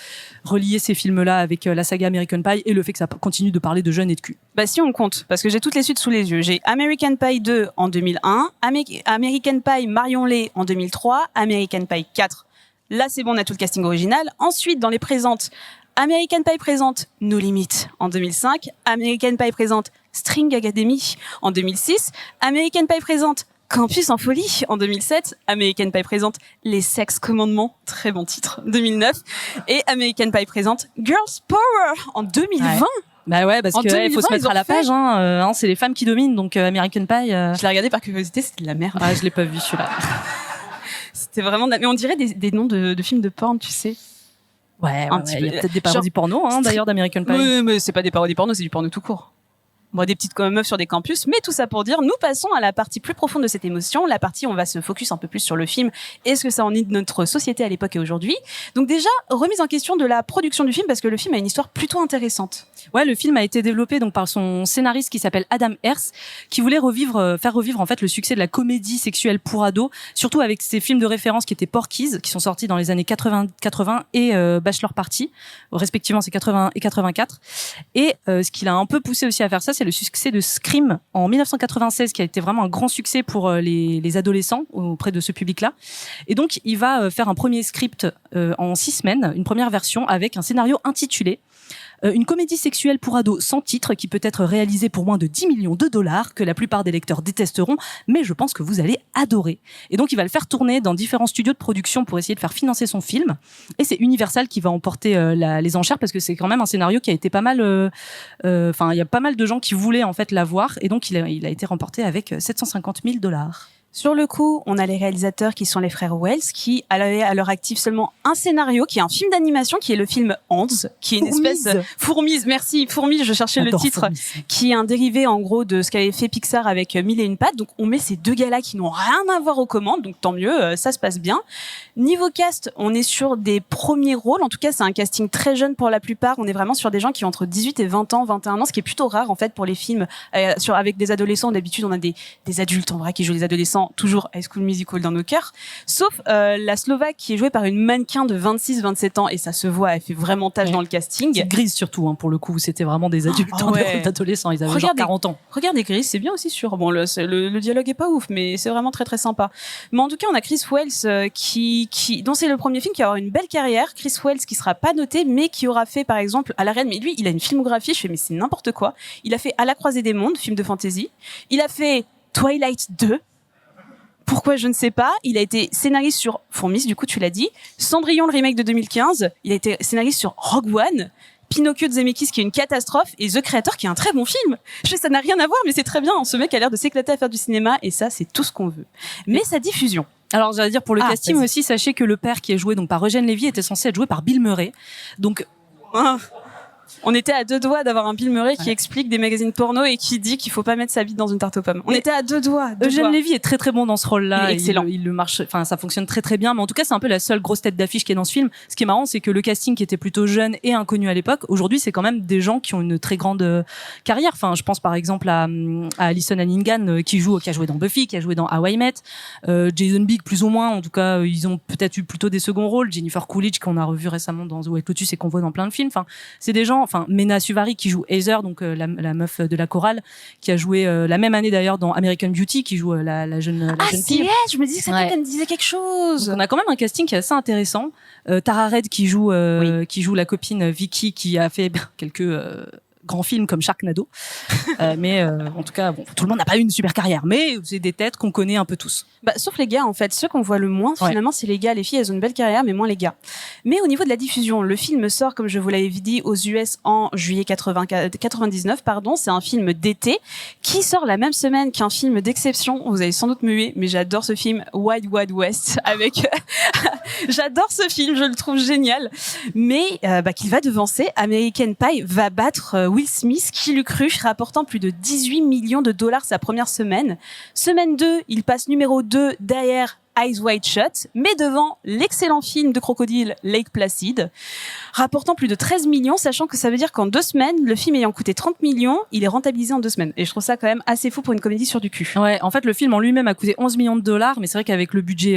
relier ces films-là avec la saga American Pie, et le fait que ça continue de parler de jeunes et de cul. Bah si on compte, parce que j'ai toutes les suites sous les yeux. J'ai American Pie 2 en 2001, American Pie Marion Lay en 2003, American Pie 4. Là, c'est bon, on a tout le casting original. Ensuite, dans les présentes, American Pie présente No Limit en 2005, American Pie présente String Academy en 2006, American Pie présente Campus en folie en 2007, American Pie présente Les Sex Commandements, très bon titre, 2009, et American Pie présente Girls Power en 2020. Ouais. Bah ouais, parce que il faut se mettre à la page, c'est les femmes qui dominent, donc American Pie. Je l'ai regardé par curiosité, c'était de la merde. Ah, je l'ai pas vu celui-là. C'était vraiment, mais on dirait des noms de films de porn, tu sais. Ouais, il y a peut-être des parodies porno, d'ailleurs, d'American Pie. Oui, mais c'est pas des parodies porno, c'est du porno tout court. Bon, des petites meufs sur des campus, mais tout ça pour dire, nous passons à la partie plus profonde de cette émotion, la partie où on va se focus un peu plus sur le film et ce que ça en est de notre société à l'époque et aujourd'hui. Donc déjà, remise en question de la production du film, parce que le film a une histoire plutôt intéressante. Ouais, le film a été développé donc par son scénariste qui s'appelle Adam Herz, qui voulait faire revivre en fait le succès de la comédie sexuelle pour ados, surtout avec ses films de référence qui étaient Porky's, qui sont sortis dans les années 80 et Bachelor Party, respectivement c'est 80 et 84. Et ce qu'il a un peu poussé aussi à faire ça, c'est le succès de Scream en 1996, qui a été vraiment un grand succès pour les adolescents auprès de ce public-là. Et donc, il va faire un premier script en 6 semaines, une première version avec un scénario intitulé une comédie sexuelle pour ados sans titre qui peut être réalisée pour moins de 10 millions de dollars, que la plupart des lecteurs détesteront, mais je pense que vous allez adorer. Et donc, il va le faire tourner dans différents studios de production pour essayer de faire financer son film. Et c'est Universal qui va emporter les enchères, parce que c'est quand même un scénario qui a été pas mal... il y a pas mal de gens qui voulaient en fait l'avoir, et donc il a été remporté avec 750 000 dollars. Sur le coup, on a les réalisateurs qui sont les frères Wells, qui avaient à leur actif seulement un scénario, qui est un film d'animation, qui est le film Ants, qui est une espèce... Fourmise, merci, Fourmise, je cherchais le titre, Fourmise. Qui est un dérivé en gros de ce qu'avait fait Pixar avec 1000 et une pattes. Donc on met ces deux gars-là qui n'ont rien à voir aux commandes, donc tant mieux, ça se passe bien. Niveau cast, on est sur des premiers rôles, en tout cas c'est un casting très jeune pour la plupart, on est vraiment sur des gens qui ont entre 18 et 20 ans, 21 ans, ce qui est plutôt rare en fait pour les films avec des adolescents. D'habitude on a des adultes en vrai qui jouent les adolescents, adolescents, toujours High School Musical dans nos cœurs, sauf la Slovaque qui est jouée par une mannequin de 26-27 ans, et ça se voit, elle fait vraiment tâche dans le casting. C'est Grise surtout, hein, pour le coup, c'était vraiment des adultes, d'adolescents, ils avaient genre 40 ans. Regardez Grise, c'est bien aussi sûr. Bon, le dialogue est pas ouf, mais c'est vraiment très très sympa. Mais en tout cas, on a Chris Wells dont c'est le premier film qui va avoir une belle carrière. Chris Wells qui sera pas noté, mais qui aura fait par exemple à la Reine. Mais lui, il a une filmographie. Je fais mais c'est n'importe quoi. Il a fait À la croisée des mondes, film de fantasy. Il a fait Twilight 2. Pourquoi je ne sais pas. Il a été scénariste sur Fourmis, du coup tu l'as dit. Cendrillon, le remake de 2015. Il a été scénariste sur Rogue One. Pinocchio de Zemeckis qui est une catastrophe, et The Creator qui est un très bon film. Ça n'a rien à voir, mais c'est très bien. Ce mec a l'air de s'éclater à faire du cinéma, et ça, c'est tout ce qu'on veut. Mais sa diffusion. Alors, j'allais dire, pour le casting aussi, sachez que le père qui est joué donc par Eugène Levy était censé être joué par Bill Murray. Donc, on était à 2 doigts d'avoir un Bill Murray qui explique des magazines porno et qui dit qu'il faut pas mettre sa bite dans une tarte aux pommes. On était à 2 doigts. Eugène Levy est très très bon dans ce rôle-là. Il est excellent. Il le marche, enfin ça fonctionne très très bien. Mais en tout cas, c'est un peu la seule grosse tête d'affiche qui est dans ce film. Ce qui est marrant, c'est que le casting qui était plutôt jeune et inconnu à l'époque, aujourd'hui, c'est quand même des gens qui ont une très grande carrière. Enfin, je pense par exemple à Alison Hannigan qui a joué dans Buffy, qui a joué dans How I Met, Jason Biggs plus ou moins. En tout cas, ils ont peut-être eu plutôt des seconds rôles. Jennifer Coolidge qu'on a revu récemment dans The White Lotus et qu'on voit dans plein de films. Enfin, c'est des gens. Enfin, Mena Suvari qui joue Heather, donc la meuf de la chorale, qui a joué la même année d'ailleurs dans American Beauty, qui joue la jeune fille. Ah, je me disais que ça me disait quelque chose. Donc on a quand même un casting qui est assez intéressant. Tara Reid qui joue la copine Vicky, qui a fait quelques grands films comme Sharknado. Mais en tout cas, bon, tout le monde n'a pas eu une super carrière, mais c'est des têtes qu'on connaît un peu tous. Sauf les gars, en fait. Ceux qu'on voit le moins, finalement, c'est les gars. Les filles, elles ont une belle carrière, mais moins les gars. Mais au niveau de la diffusion, le film sort, comme je vous l'avais dit, aux US en juillet 99, pardon. C'est un film d'été qui sort la même semaine qu'un film d'exception. Vous allez sans doute me huer, mais j'adore ce film Wild Wild West avec, j'adore ce film, je le trouve génial. Mais, qu'il va devancer, American Pie va battre Will Smith, qui l'eût cru, rapportant plus de 18 millions de dollars sa première semaine. Semaine 2, il passe numéro 2 derrière Eyes Wide Shut, mais devant l'excellent film de crocodile Lake Placid, rapportant plus de 13 millions, sachant que ça veut dire qu'en 2 semaines, le film ayant coûté 30 millions, il est rentabilisé en 2 semaines. Et je trouve ça quand même assez fou pour une comédie sur du cul. Ouais, en fait, le film en lui-même a coûté 11 millions de dollars, mais c'est vrai qu'avec le budget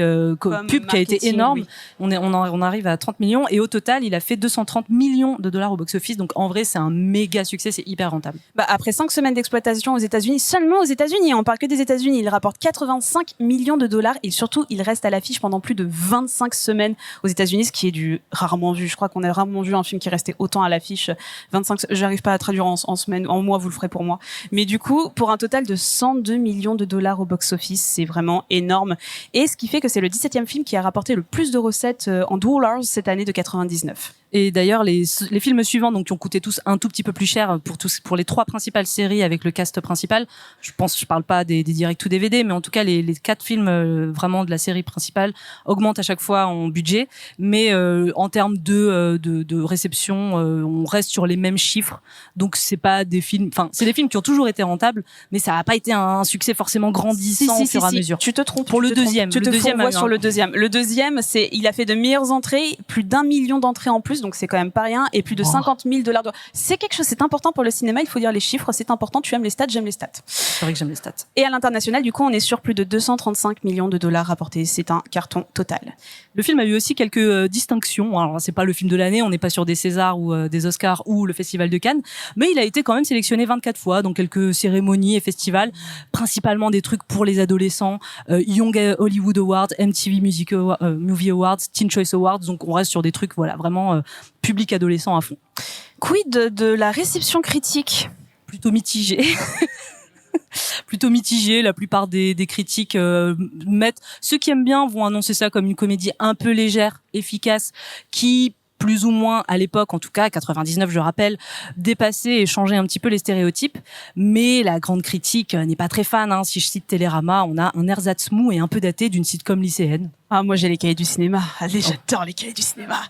pub qui a été énorme, on arrive à 30 millions, et au total, il a fait 230 millions de dollars au box-office. Donc en vrai, c'est un méga succès, c'est hyper rentable. Après 5 semaines d'exploitation aux États-Unis, seulement aux États-Unis, on parle que des États-Unis, il rapporte 85 millions de dollars, et surtout, il reste à l'affiche pendant plus de 25 semaines aux États-Unis, ce qui est du rarement vu. Je crois qu'on a rarement vu un film qui restait autant à l'affiche. 25, j'arrive pas à traduire en semaine, en mois, vous le ferez pour moi. Mais du coup, pour un total de 102 millions de dollars au box-office, c'est vraiment énorme. Et ce qui fait que c'est le 17e film qui a rapporté le plus de recettes en dollars cette année de 99. Et d'ailleurs, les films suivants, donc, qui ont coûté tous un tout petit peu plus cher pour les 3 principales séries avec le cast principal. Je parle pas des direct to DVD, mais en tout cas, les 4 films vraiment de la série principale augmentent à chaque fois en budget. Mais en termes de réception, on reste sur les mêmes chiffres. Donc c'est pas des films, enfin c'est des films qui ont toujours été rentables, mais ça a pas été un succès forcément grandissant au fur et à mesure. Tu te trompes. Pour le deuxième, tu te fourvoies sur le deuxième. Le deuxième, il a fait de meilleures entrées, plus d'1 million d'entrées en plus, donc c'est quand même pas rien, et plus de 50 000 $. C'est quelque chose, c'est important pour le cinéma, il faut dire les chiffres, c'est important. Tu aimes les stats, j'aime les stats. C'est vrai que j'aime les stats. Et à l'international, du coup, on est sur plus de 235 millions de dollars rapportés. C'est un carton total. Le film a eu aussi quelques distinctions. Alors c'est pas le film de l'année, on n'est pas sur des Césars ou des Oscars ou le Festival de Cannes, mais il a été quand même sélectionné 24 fois dans quelques cérémonies et festivals, principalement des trucs pour les adolescents, Young Hollywood Awards, MTV Movie Awards, Teen Choice Awards. Donc on reste sur des trucs vraiment public adolescent à fond. Quid de la réception critique? Plutôt mitigée. Plutôt mitigé. La plupart des critiques mettent, ceux qui aiment bien vont annoncer ça comme une comédie un peu légère, efficace, qui plus ou moins à l'époque, en tout cas 99 je rappelle, dépassait et changeait un petit peu les stéréotypes, mais la grande critique n'est pas très fan. Si je cite Télérama, on a un ersatz mou et un peu daté d'une sitcom lycéenne. Ah, moi j'ai les cahiers du cinéma. Allez, j'adore les cahiers du cinéma.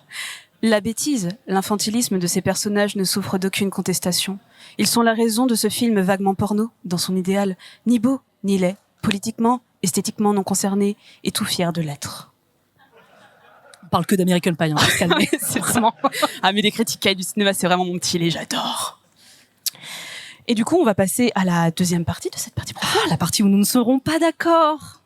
La bêtise, l'infantilisme de ces personnages ne souffre d'aucune contestation. Ils sont la raison de ce film vaguement porno, dans son idéal, ni beau, ni laid, politiquement, esthétiquement non concerné, et tout fier de l'être. On parle que d'American Pie, on va se calmer. C'est vraiment... Ah, mais les critiques cahiers du cinéma, c'est vraiment mon petit lait, j'adore. Et du coup, on va passer à la deuxième partie de cette partie profonde. La partie où nous ne serons pas d'accord.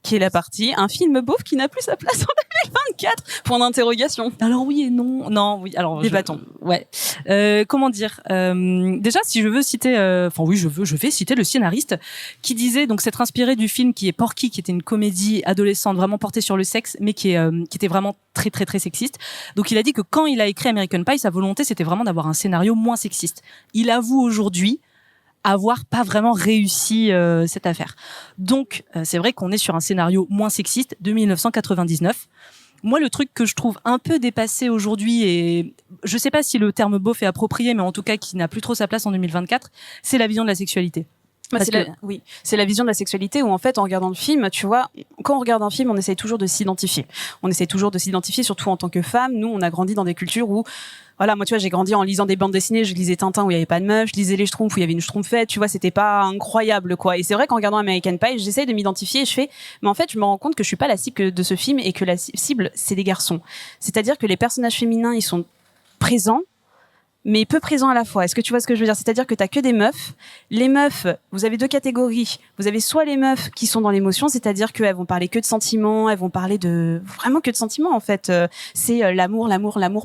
qui est la partie un film beauf qui n'a plus sa place en 2024 ? Point d'interrogation. Alors oui et non. Non, oui. Alors débattons. Ouais. Comment dire déjà, si je veux citer, je vais citer le scénariste qui disait donc s'être inspiré du film qui est Porky, qui était une comédie adolescente vraiment portée sur le sexe, mais qui était vraiment très très très sexiste. Donc il a dit que quand il a écrit American Pie, sa volonté c'était vraiment d'avoir un scénario moins sexiste. Il avoue aujourd'hui avoir pas vraiment réussi cette affaire. Donc c'est vrai qu'on est sur un scénario moins sexiste de 1999. Moi, le truc que je trouve un peu dépassé aujourd'hui, et je sais pas si le terme beauf est approprié, mais en tout cas qui n'a plus trop sa place en 2024, c'est la vision de la sexualité. Oui, c'est la vision de la sexualité où en fait en regardant le film, tu vois, quand on regarde un film, on essaye toujours de s'identifier. On essaye toujours de s'identifier, surtout en tant que femme. Nous, on a grandi dans des cultures où, voilà, moi tu vois, j'ai grandi en lisant des bandes dessinées. Je lisais Tintin où il y avait pas de meuf, je lisais les Schtroumpfs où il y avait une Schtroumpfette. Tu vois, c'était pas incroyable quoi. Et c'est vrai qu'en regardant American Pie, j'essaye de m'identifier et je fais, mais en fait, je me rends compte que je suis pas la cible de ce film et que la cible c'est des garçons. C'est-à-dire que les personnages féminins, ils sont présents, mais peu présents à la fois. Est-ce que tu vois ce que je veux dire ? C'est-à-dire que t'as que des meufs. Les meufs, vous avez deux catégories. Vous avez soit les meufs qui sont dans l'émotion, c'est-à-dire qu'elles vont parler que de sentiments, elles vont parler de vraiment que de sentiments en fait. C'est l'amour,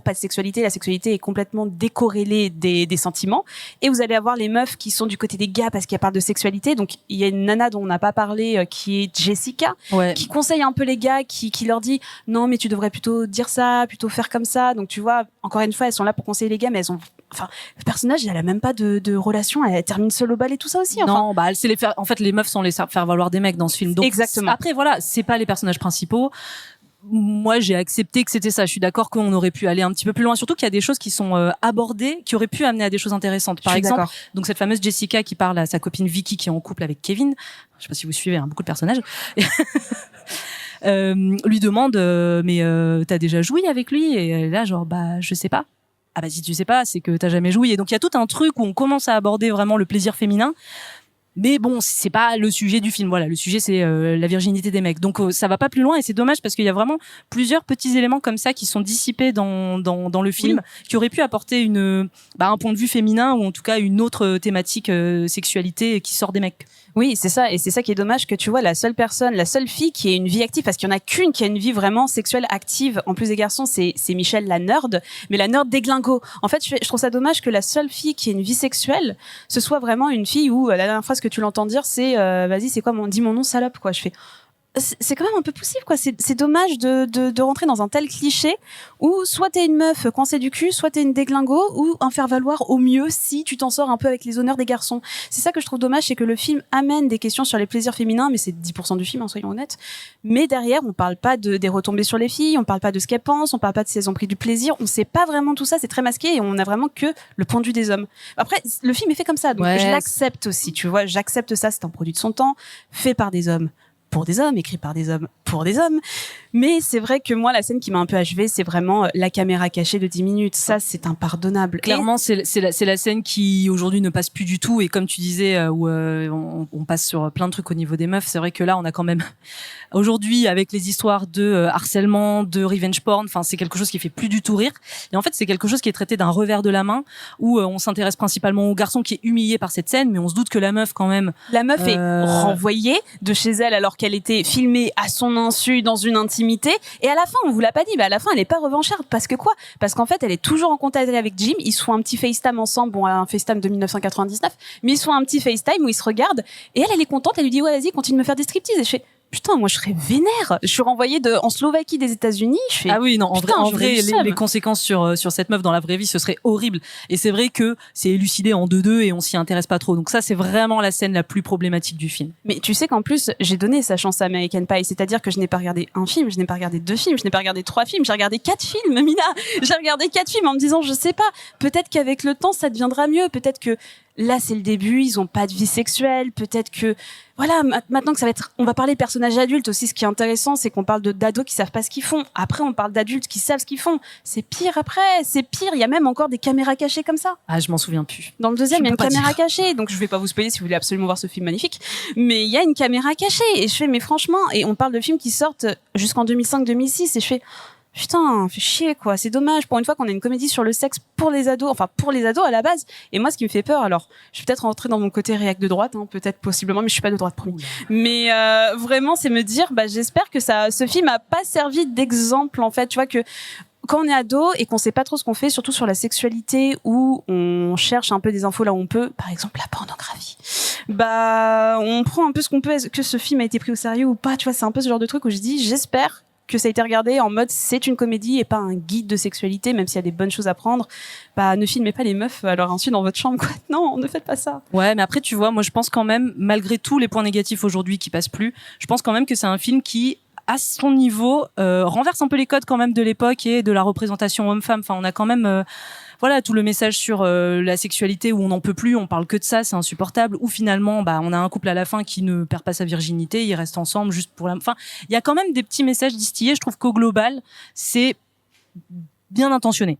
pas de sexualité. La sexualité est complètement décorrélée des sentiments. Et vous allez avoir les meufs qui sont du côté des gars parce qu'elles parlent de sexualité. Donc il y a une nana dont on n'a pas parlé qui est Jessica, qui conseille un peu les gars, qui leur dit non mais tu devrais plutôt dire ça, plutôt faire comme ça. Donc tu vois, encore une fois, elles sont là pour conseiller les gars, mais elles ont le personnage, elle a même pas de relation, elle termine seule au bal et tout ça aussi. Non, elle sait en fait, les meufs sont les faire valoir des mecs dans ce film. Donc, exactement. Après, voilà, c'est pas les personnages principaux. Moi, j'ai accepté que c'était ça. Je suis d'accord qu'on aurait pu aller un petit peu plus loin. Surtout qu'il y a des choses qui sont abordées, qui auraient pu amener à des choses intéressantes. Par exemple, donc cette fameuse Jessica qui parle à sa copine Vicky qui est en couple avec Kevin. Je sais pas si vous suivez, beaucoup de personnages. Lui demande, mais t'as déjà joui avec lui ? Et elle est là, genre, je sais pas. Ah bah si tu sais pas, c'est que t'as jamais joui. Et donc il y a tout un truc où on commence à aborder vraiment le plaisir féminin. Mais bon, c'est pas le sujet du film. Voilà, le sujet c'est la virginité des mecs. Donc ça va pas plus loin et c'est dommage parce qu'il y a vraiment plusieurs petits éléments comme ça qui sont dissipés dans le film, qui auraient pu apporter un point de vue féminin ou en tout cas une autre thématique sexualité qui sort des mecs. Oui, c'est ça. Et c'est ça qui est dommage que tu vois la seule fille qui ait une vie active, parce qu'il y en a qu'une qui a une vie vraiment sexuelle active, en plus des garçons, c'est Michelle, la nerd, mais la nerd déglingo. En fait, je trouve ça dommage que la seule fille qui ait une vie sexuelle, ce soit vraiment une fille où la dernière phrase que tu l'entends dire, c'est vas-y, c'est quoi dis mon nom, salope, quoi. Je fais c'est quand même un peu poussif, quoi. C'est dommage de rentrer dans un tel cliché où soit t'es une meuf coincée du cul, soit t'es une déglingo, ou un faire valoir au mieux si tu t'en sors un peu avec les honneurs des garçons. C'est ça que je trouve dommage, c'est que le film amène des questions sur les plaisirs féminins, mais c'est 10% du film, soyons honnêtes. Mais derrière, on parle pas des retombées sur les filles, on parle pas de ce qu'elles pensent, on parle pas de si elles ont pris du plaisir, on sait pas vraiment tout ça, c'est très masqué et on a vraiment que le point de vue des hommes. Après, le film est fait comme ça, donc je l'accepte aussi, tu vois, j'accepte ça, c'est un produit de son temps, fait par des hommes. Pour des hommes, écrit par des hommes, pour des hommes. Mais c'est vrai que moi, la scène qui m'a un peu achevée, c'est vraiment la caméra cachée de 10 minutes. Ça, c'est impardonnable. Clairement, c'est la scène qui, aujourd'hui, ne passe plus du tout. Et comme tu disais, où on passe sur plein de trucs au niveau des meufs, c'est vrai que là, on a quand même... Aujourd'hui, avec les histoires de harcèlement, de revenge porn, c'est quelque chose qui fait plus du tout rire. Et en fait, c'est quelque chose qui est traité d'un revers de la main, où on s'intéresse principalement au garçon qui est humilié par cette scène, mais on se doute que la meuf, quand même... La meuf est renvoyée de chez elle alors qu'elle était filmée à son insu dans une intimité. Et à la fin, on vous l'a pas dit, mais à la fin, elle est pas revancharde. Parce que quoi ? Parce qu'en fait, elle est toujours en contact avec Jim. Ils se font un petit FaceTime ensemble. Bon, un FaceTime de 1999. Mais ils se font un petit FaceTime où ils se regardent. Et elle est contente. Elle lui dit, ouais, vas-y, continue de me faire des striptease. Et je fais, putain, moi je serais vénère. Je suis renvoyée en Slovaquie des États-Unis. Je fais, ah oui, non, en vrai, les les conséquences sur cette meuf dans la vraie vie, ce serait horrible. Et c'est vrai que c'est élucidé en 2-2 et on s'y intéresse pas trop. Donc ça, c'est vraiment la scène la plus problématique du film. Mais tu sais qu'en plus, j'ai donné sa chance à American Pie. C'est-à-dire que je n'ai pas regardé un film, je n'ai pas regardé 2 films, je n'ai pas regardé 3 films, j'ai regardé 4 films, Mina. J'ai regardé 4 films en me disant, je sais pas, peut-être qu'avec le temps, ça deviendra mieux. Peut-être que là, c'est le début, ils ont pas de vie sexuelle. Peut-être que, voilà, maintenant que ça va être, on va parler de personnages adultes aussi. Ce qui est intéressant, c'est qu'on parle d'ados qui savent pas ce qu'ils font. Après, on parle d'adultes qui savent ce qu'ils font. C'est pire après, c'est pire. Il y a même encore des caméras cachées comme ça. Ah, je m'en souviens plus. Dans le deuxième, il y a une caméra cachée. Donc, je vais pas vous spoiler si vous voulez absolument voir ce film magnifique. Mais il y a une caméra cachée. Et je fais, mais franchement, et on parle de films qui sortent jusqu'en 2005-2006. Et je fais, putain, fait chier quoi, c'est dommage pour une fois qu'on a une comédie sur le sexe pour les ados, enfin pour les ados à la base. Et moi ce qui me fait peur, alors je vais peut-être rentrer dans mon côté réac de droite, peut-être possiblement, mais je suis pas de droite promis. Mais vraiment c'est me dire, j'espère que ce film a pas servi d'exemple en fait, tu vois, que quand on est ado et qu'on sait pas trop ce qu'on fait, surtout sur la sexualité, où on cherche un peu des infos là où on peut, par exemple la pornographie, on prend un peu ce qu'on peut. Est-ce que ce film a été pris au sérieux ou pas, tu vois, c'est un peu ce genre de truc où je dis, j'espère que ça a été regardé en mode c'est une comédie et pas un guide de sexualité, même s'il y a des bonnes choses à prendre. Ne filmez pas les meufs à leur insu dans votre chambre, quoi. Non, ne faites pas ça. Ouais, mais après, tu vois, moi je pense quand même, malgré tous les points négatifs aujourd'hui qui passent plus, je pense quand même que c'est un film qui, à son niveau, renverse un peu les codes quand même de l'époque et de la représentation homme-femme. Enfin, on a quand même tout le message sur la sexualité où on n'en peut plus, on parle que de ça, c'est insupportable, où finalement on a un couple à la fin qui ne perd pas sa virginité, ils restent ensemble juste pour la... Enfin, il y a quand même des petits messages distillés, je trouve qu'au global, c'est bien intentionné.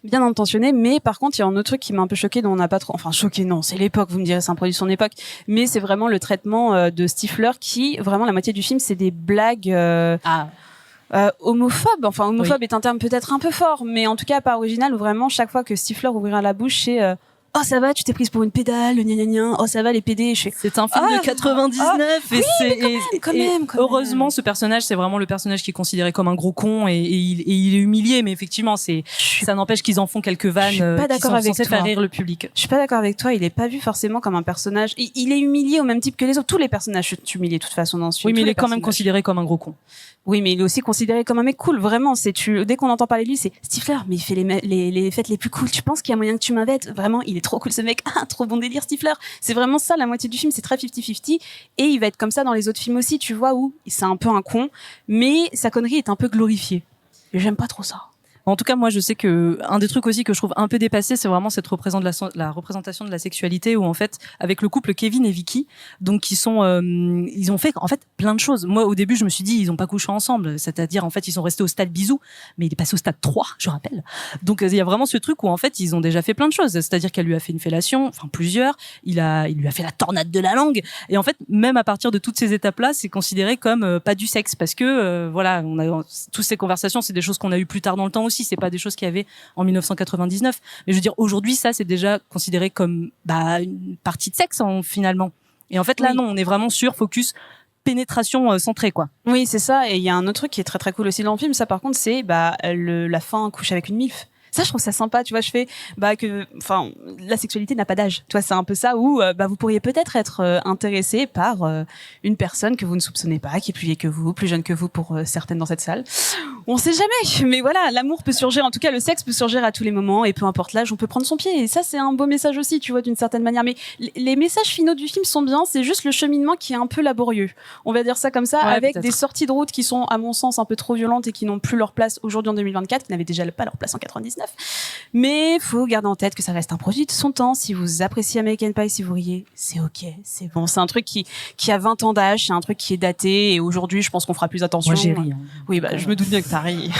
Bien intentionné, mais par contre, il y a un autre truc qui m'a un peu choqué, dont on n'a pas trop... Enfin, choqué, non, c'est l'époque, vous me direz, c'est un produit de son époque, mais c'est vraiment le traitement de Stifler qui, vraiment, la moitié du film, c'est des blagues... homophobe, homophobe est un terme peut-être un peu fort, mais en tout cas pas original, où vraiment chaque fois que Stifler ouvrira la bouche, c'est oh ça va, tu t'es prise pour une pédale, gna gna gna, oh ça va les PD. C'est un film de 99 quand même. Heureusement ce personnage, c'est vraiment le personnage qui est considéré comme un gros con et il est humilié, mais effectivement ça n'empêche qu'ils en font quelques vannes qui sont censées faire rire le public. Je suis pas d'accord avec toi, il est pas vu forcément comme un personnage, il est humilié au même type que les autres, tous les personnages sont humiliés de toute façon dans ce film. Oui, mais il est quand même considéré comme un gros con. Oui, mais il est aussi considéré comme un mec cool, vraiment. Dès qu'on entend parler de lui, c'est Stifler, mais il fait les fêtes les plus cool. Tu penses qu'il y a moyen que tu m'invites? Vraiment, il est trop cool ce mec. Ah, trop bon délire, Stifler. C'est vraiment ça, la moitié du film, c'est très 50-50. Et il va être comme ça dans les autres films aussi, tu vois, où c'est un peu un con, mais sa connerie est un peu glorifiée. Et j'aime pas trop ça. En tout cas, moi, je sais que un des trucs aussi que je trouve un peu dépassé, c'est vraiment cette la représentation de la sexualité, où en fait, avec le couple Kevin et Vicky, donc ils ont fait en fait plein de choses. Moi, au début, je me suis dit, ils ont pas couché ensemble, c'est-à-dire en fait, ils sont restés au stade bisous, mais il est passé au stade 3, je rappelle. Donc il y a vraiment ce truc où en fait, ils ont déjà fait plein de choses, c'est-à-dire qu'elle lui a fait une fellation, enfin plusieurs, il lui a fait la tornade de la langue, et en fait, même à partir de toutes ces étapes-là, c'est considéré comme pas du sexe, parce que on a toutes ces conversations, c'est des choses qu'on a eues plus tard dans le temps aussi. C'est pas des choses qu'il y avait en 1999, mais je veux dire aujourd'hui ça c'est déjà considéré comme une partie de sexe finalement. Et en fait là non, on est vraiment sur focus pénétration centrée quoi. Oui, c'est ça. Et il y a un autre truc qui est très très cool aussi dans le film, ça par contre c'est la fin couche avec une MILF. Ça, je trouve ça sympa, tu vois, je fais, la sexualité n'a pas d'âge. Tu vois, c'est un peu ça où, vous pourriez peut-être être intéressé par une personne que vous ne soupçonnez pas, qui est plus vieille que vous, plus jeune que vous pour certaines dans cette salle. On sait jamais, mais voilà, l'amour peut surgir, en tout cas, le sexe peut surgir à tous les moments, et peu importe l'âge, on peut prendre son pied. Et ça, c'est un beau message aussi, tu vois, d'une certaine manière. Mais les messages finaux du film sont bien, c'est juste le cheminement qui est un peu laborieux. On va dire ça comme ça, avec peut-être des sorties de route qui sont, à mon sens, un peu trop violentes et qui n'ont plus leur place aujourd'hui en 2024, qui n'avaient déjà pas leur place en 99. Mais faut garder en tête que ça reste un produit de son temps. Si vous appréciez American Pie, si vous riez, c'est ok, c'est bon. C'est un truc qui a 20 ans d'âge, c'est un truc qui est daté, et aujourd'hui, je pense qu'on fera plus attention. Moi, j'ai ri. Oui, je me doute bien que t'as ri.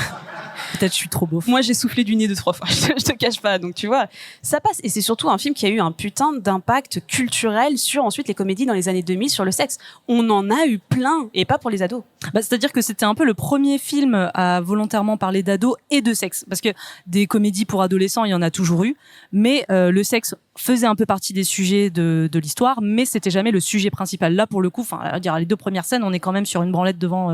Peut-être je suis trop beauf. Moi, j'ai soufflé du nez 2-3 fois. Je te cache pas. Donc, tu vois, ça passe. Et c'est surtout un film qui a eu un putain d'impact culturel sur ensuite les comédies dans les années 2000 sur le sexe. On en a eu plein, et pas pour les ados. C'est-à-dire que c'était un peu le premier film à volontairement parler d'ados et de sexe. Parce que des comédies pour adolescents, il y en a toujours eu. Mais le sexe faisait un peu partie des sujets de l'histoire, mais c'était jamais le sujet principal. Là, pour le coup, les 2 premières scènes, on est quand même sur une branlette devant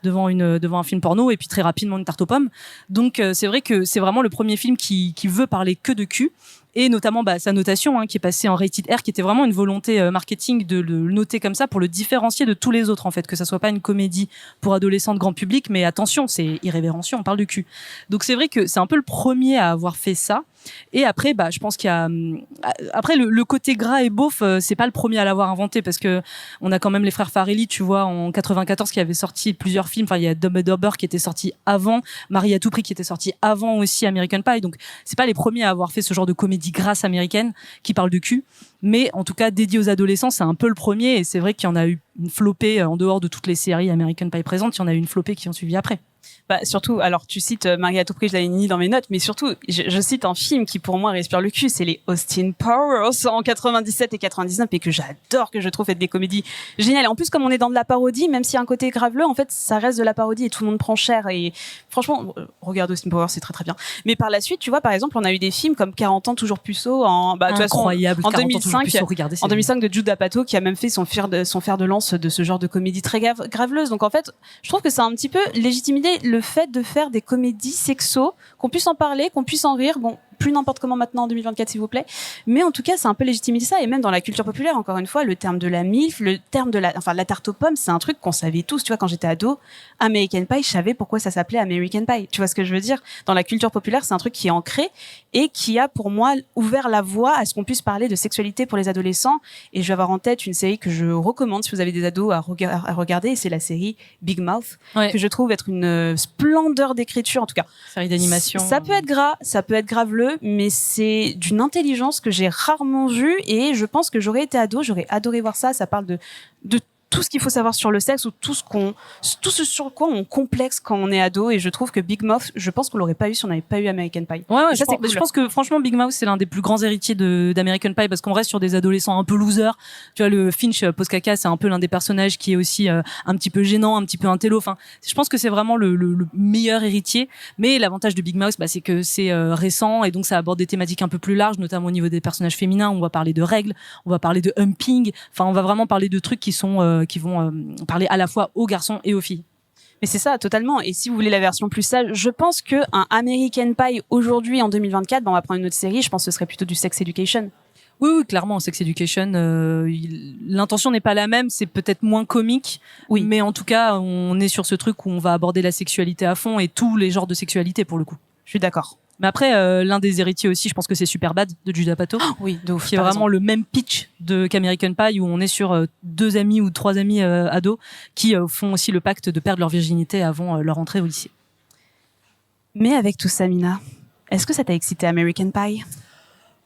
un film porno, et puis très rapidement une tarte aux pommes. Donc c'est vrai que c'est vraiment le premier film qui veut parler que de cul, et notamment sa notation qui est passée en rated R, qui était vraiment une volonté marketing de le noter comme ça pour le différencier de tous les autres, en fait, que ça soit pas une comédie pour adolescents de grand public, mais attention, c'est irrévérencieux, on parle de cul. Donc c'est vrai que c'est un peu le premier à avoir fait ça. Et après, je pense qu'il y a après le côté gras et beauf, c'est pas le premier à l'avoir inventé, parce que on a quand même les frères Farrelly, tu vois, en 94, qui avaient sorti plusieurs films. Enfin, il y a Dumb and Dumber qui était sorti avant, Marie à tout prix qui était sorti avant aussi American Pie. Donc c'est pas les premiers à avoir fait ce genre de comédie grasse américaine qui parle de cul. mais en tout cas dédié aux adolescents, c'est un peu le premier, et c'est vrai qu'il y en a eu une flopée en dehors de toutes les séries American Pie présentes, il y en a eu une flopée qui ont suivi après. Bah, surtout, alors tu cites Marie à tout prix, je l'avais mis dans mes notes, mais surtout, je cite un film qui pour moi respire le cul, c'est les Austin Powers en 97 et 99, et que j'adore, que je trouve être des comédies géniales. Et en plus, comme on est dans de la parodie, même s'il y a un côté graveleux, en fait, ça reste de la parodie et tout le monde prend cher. Et franchement, regarde Austin Powers, c'est très très bien. Mais par la suite, tu vois, par exemple, on a eu des films comme 40 ans toujours puceau incroyable, en 2005, regardez, en 2005 de Judd Apatow, qui a même fait son fer de lance de ce genre de comédie très graveleuse. Donc en fait, je trouve que ça a un petit peu légitimé le fait de faire des comédies sexo, qu'on puisse en parler, qu'on puisse en rire. Bon, plus n'importe comment maintenant en 2024, s'il vous plaît. Mais en tout cas, c'est un peu légitimé ça. Et même dans la culture populaire, encore une fois, le terme de la MILF, le terme de la tarte aux pommes, c'est un truc qu'on savait tous. Tu vois, quand j'étais ado, American Pie, je savais pourquoi ça s'appelait American Pie. Tu vois ce que je veux dire? Dans la culture populaire, c'est un truc qui est ancré et qui a, pour moi, ouvert la voie à ce qu'on puisse parler de sexualité pour les adolescents. Et je vais avoir en tête une série que je recommande si vous avez des ados à regarder. Et c'est la série Big Mouth, que je trouve être une splendeur d'écriture, en tout cas. Série d'animation. Ça peut être gras, ça peut être graveleux, mais c'est d'une intelligence que j'ai rarement vue, et je pense que j'aurais été ado, j'aurais adoré voir ça. Ça parle de tout ce qu'il faut savoir sur le sexe, ou tout ce sur quoi on complexe quand on est ado, et je trouve que Big Mouth, je pense qu'on l'aurait pas eu si on n'avait pas eu American Pie. Ouais, je pense que franchement Big Mouth c'est l'un des plus grands héritiers d'American Pie, parce qu'on reste sur des adolescents un peu losers. Tu vois, le Finch Postcaca, c'est un peu l'un des personnages qui est aussi un petit peu gênant, un petit peu intello. Enfin, je pense que c'est vraiment le meilleur héritier. Mais l'avantage de Big Mouth, c'est que c'est récent, et donc ça aborde des thématiques un peu plus larges, notamment au niveau des personnages féminins. On va parler de règles, on va parler de humping. Enfin, on va vraiment parler de trucs qui vont parler à la fois aux garçons et aux filles. Mais c'est ça, totalement. Et si vous voulez la version plus sage, je pense que un American Pie aujourd'hui, en 2024, on va prendre une autre série, je pense que ce serait plutôt du Sex Education. Oui, clairement, Sex Education, l'intention n'est pas la même, c'est peut-être moins comique, oui, mais en tout cas, on est sur ce truc où on va aborder la sexualité à fond, et tous les genres de sexualité pour le coup. Je suis d'accord. Mais après, l'un des héritiers aussi, je pense que c'est Superbad de Judd Apatow. Oui, de ouf, qui est vraiment le même pitch qu'American Pie, où on est sur 2 amis ou 3 amis ados qui font aussi le pacte de perdre leur virginité avant leur entrée au lycée. Mais avec tout ça, Mina, est-ce que ça t'a excité American Pie?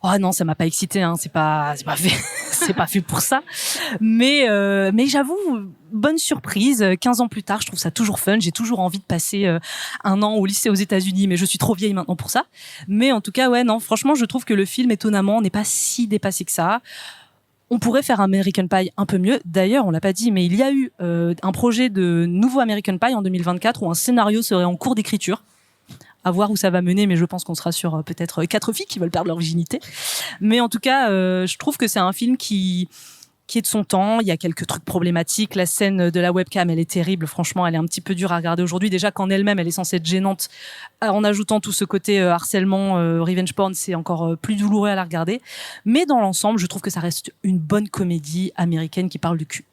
Oh non, ça m'a pas excité, hein. C'est pas fait, c'est pas fait pour ça. Mais j'avoue, bonne surprise. 15 ans plus tard, je trouve ça toujours fun. J'ai toujours envie de passer 1 an au lycée aux États-Unis, mais je suis trop vieille maintenant pour ça. Mais en tout cas, ouais, non, franchement, je trouve que le film, étonnamment, n'est pas si dépassé que ça. On pourrait faire American Pie un peu mieux. D'ailleurs, on l'a pas dit, mais il y a eu un projet de nouveau American Pie en 2024 où un scénario serait en cours d'écriture. À voir où ça va mener, mais je pense qu'on sera sur peut-être 4 filles qui veulent perdre leur virginité. Mais en tout cas, je trouve que c'est un film qui est de son temps. Il y a quelques trucs problématiques. La scène de la webcam, elle est terrible. Franchement, elle est un petit peu dure à regarder aujourd'hui. Déjà qu'en elle-même, elle est censée être gênante. En ajoutant tout ce côté harcèlement, revenge porn, c'est encore plus douloureux à la regarder. Mais dans l'ensemble, je trouve que ça reste une bonne comédie américaine qui parle du cul.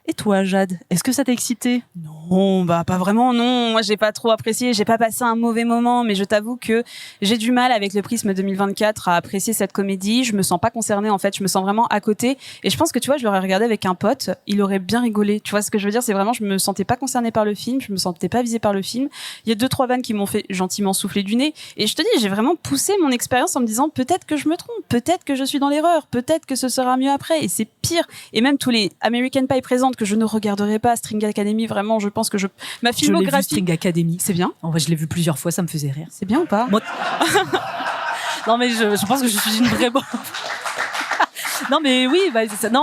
Et toi, Jade, est-ce que ça t'a excité? Non, bah pas vraiment, non. Moi, j'ai pas trop apprécié, j'ai pas passé un mauvais moment, mais je t'avoue que j'ai du mal avec le prisme 2024 à apprécier cette comédie. Je me sens pas concernée, en fait, je me sens vraiment à côté. Et je pense que, tu vois, je l'aurais regardé avec un pote, il aurait bien rigolé. Tu vois ce que je veux dire? C'est vraiment, je me sentais pas concernée par le film, je me sentais pas visée par le film. Il y a 2-3 vannes qui m'ont fait gentiment souffler du nez. Et je te dis, j'ai vraiment poussé mon expérience en me disant, peut-être que je me trompe, peut-être que je suis dans l'erreur, peut-être que ce sera mieux après. Et c'est pire. Et même tous les American Pie présentes que je ne regarderai pas, String Academy, vraiment, je pense que ma filmographie. Je l'ai vu, String Academy. C'est bien. En vrai, je l'ai vu plusieurs fois, ça me faisait rire. C'est bien ou pas? Moi... Non, mais je pense que je suis une vraie bonne. Non, mais oui,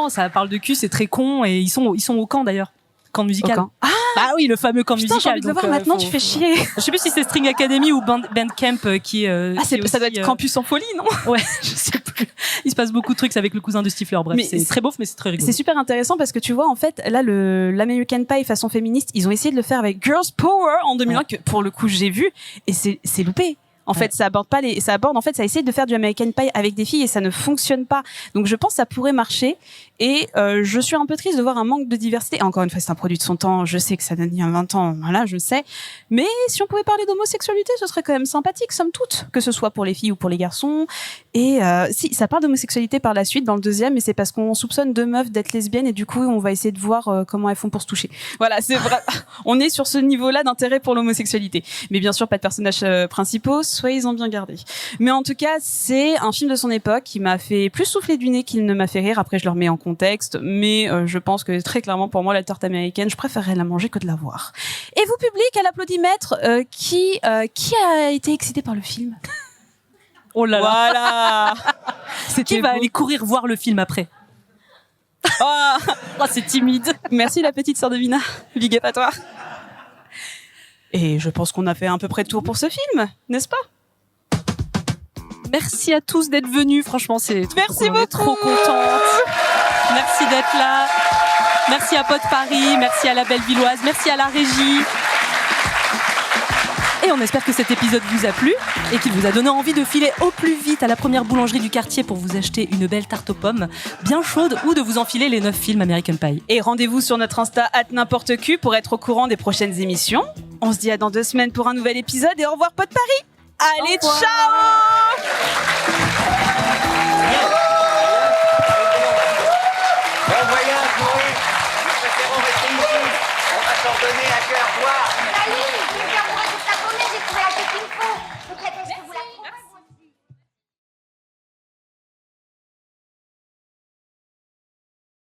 ça parle de cul, c'est très con, et ils sont au camp d'ailleurs. Camp musical. Camp. Ah! Bah oui, le fameux camp musical. J'ai envie de le voir maintenant, tu fais chier. Je sais plus si c'est String Academy ou Bandcamp qui est. Ça doit être Campus en folie, non? Ouais, je sais plus. Il se passe beaucoup de trucs avec le cousin de Stifler. Bref, c'est très beauf, mais c'est très rigolo. C'est super intéressant parce que tu vois, en fait, là, l'American Pie façon féministe, ils ont essayé de le faire avec Girls Power en 2001, que pour le coup, j'ai vu, et c'est loupé. En fait, ça a essayé de faire du American Pie avec des filles et ça ne fonctionne pas. Donc, je pense que ça pourrait marcher. Et je suis un peu triste de voir un manque de diversité. Et encore une fois, c'est un produit de son temps. Je sais que ça date il y a 20 ans. Voilà, je sais. Mais si on pouvait parler d'homosexualité, ce serait quand même sympathique, somme toute, que ce soit pour les filles ou pour les garçons. Et si, ça parle d'homosexualité par la suite dans le deuxième, mais c'est parce qu'on soupçonne 2 meufs d'être lesbiennes et du coup, on va essayer de voir comment elles font pour se toucher. Voilà, c'est vrai. On est sur ce niveau-là d'intérêt pour l'homosexualité. Mais bien sûr, pas de personnages principaux. soyez-en bien gardés. Mais en tout cas, c'est un film de son époque qui m'a fait plus souffler du nez qu'il ne m'a fait rire. Après, je le remets en contexte, mais je pense que très clairement, pour moi, la tarte américaine, je préférerais la manger que de la voir. Et vous, public, à l'applaudimètre, qui a été excité par le film? Oh là là. Voilà. Qui va aller courir voir le film après? Oh, c'est timide. Merci la petite sœur de Mina. Big up à toi. Et je pense qu'on a fait à peu près le tour pour ce film, n'est-ce pas? Merci à tous d'être venus. Franchement, c'est trop Merci cool. On est trop contente. Merci d'être là. Merci à Pod Paris. Merci à la Bellevilloise. Merci à la régie. Et on espère que cet épisode vous a plu et qu'il vous a donné envie de filer au plus vite à la première boulangerie du quartier pour vous acheter une belle tarte aux pommes bien chaude ou de vous enfiler les 9 films American Pie. Et rendez-vous sur notre Insta @n'importeq pour être au courant des prochaines émissions. On se dit à dans 2 semaines pour un nouvel épisode et au revoir Pod Paris. Allez, ciao. Bon voyage, Maurice. Nous préférons rester ici. On va s'en donner à cœur joie. Allez, je vais faire pour ta journée, j'ai trouvé la technique.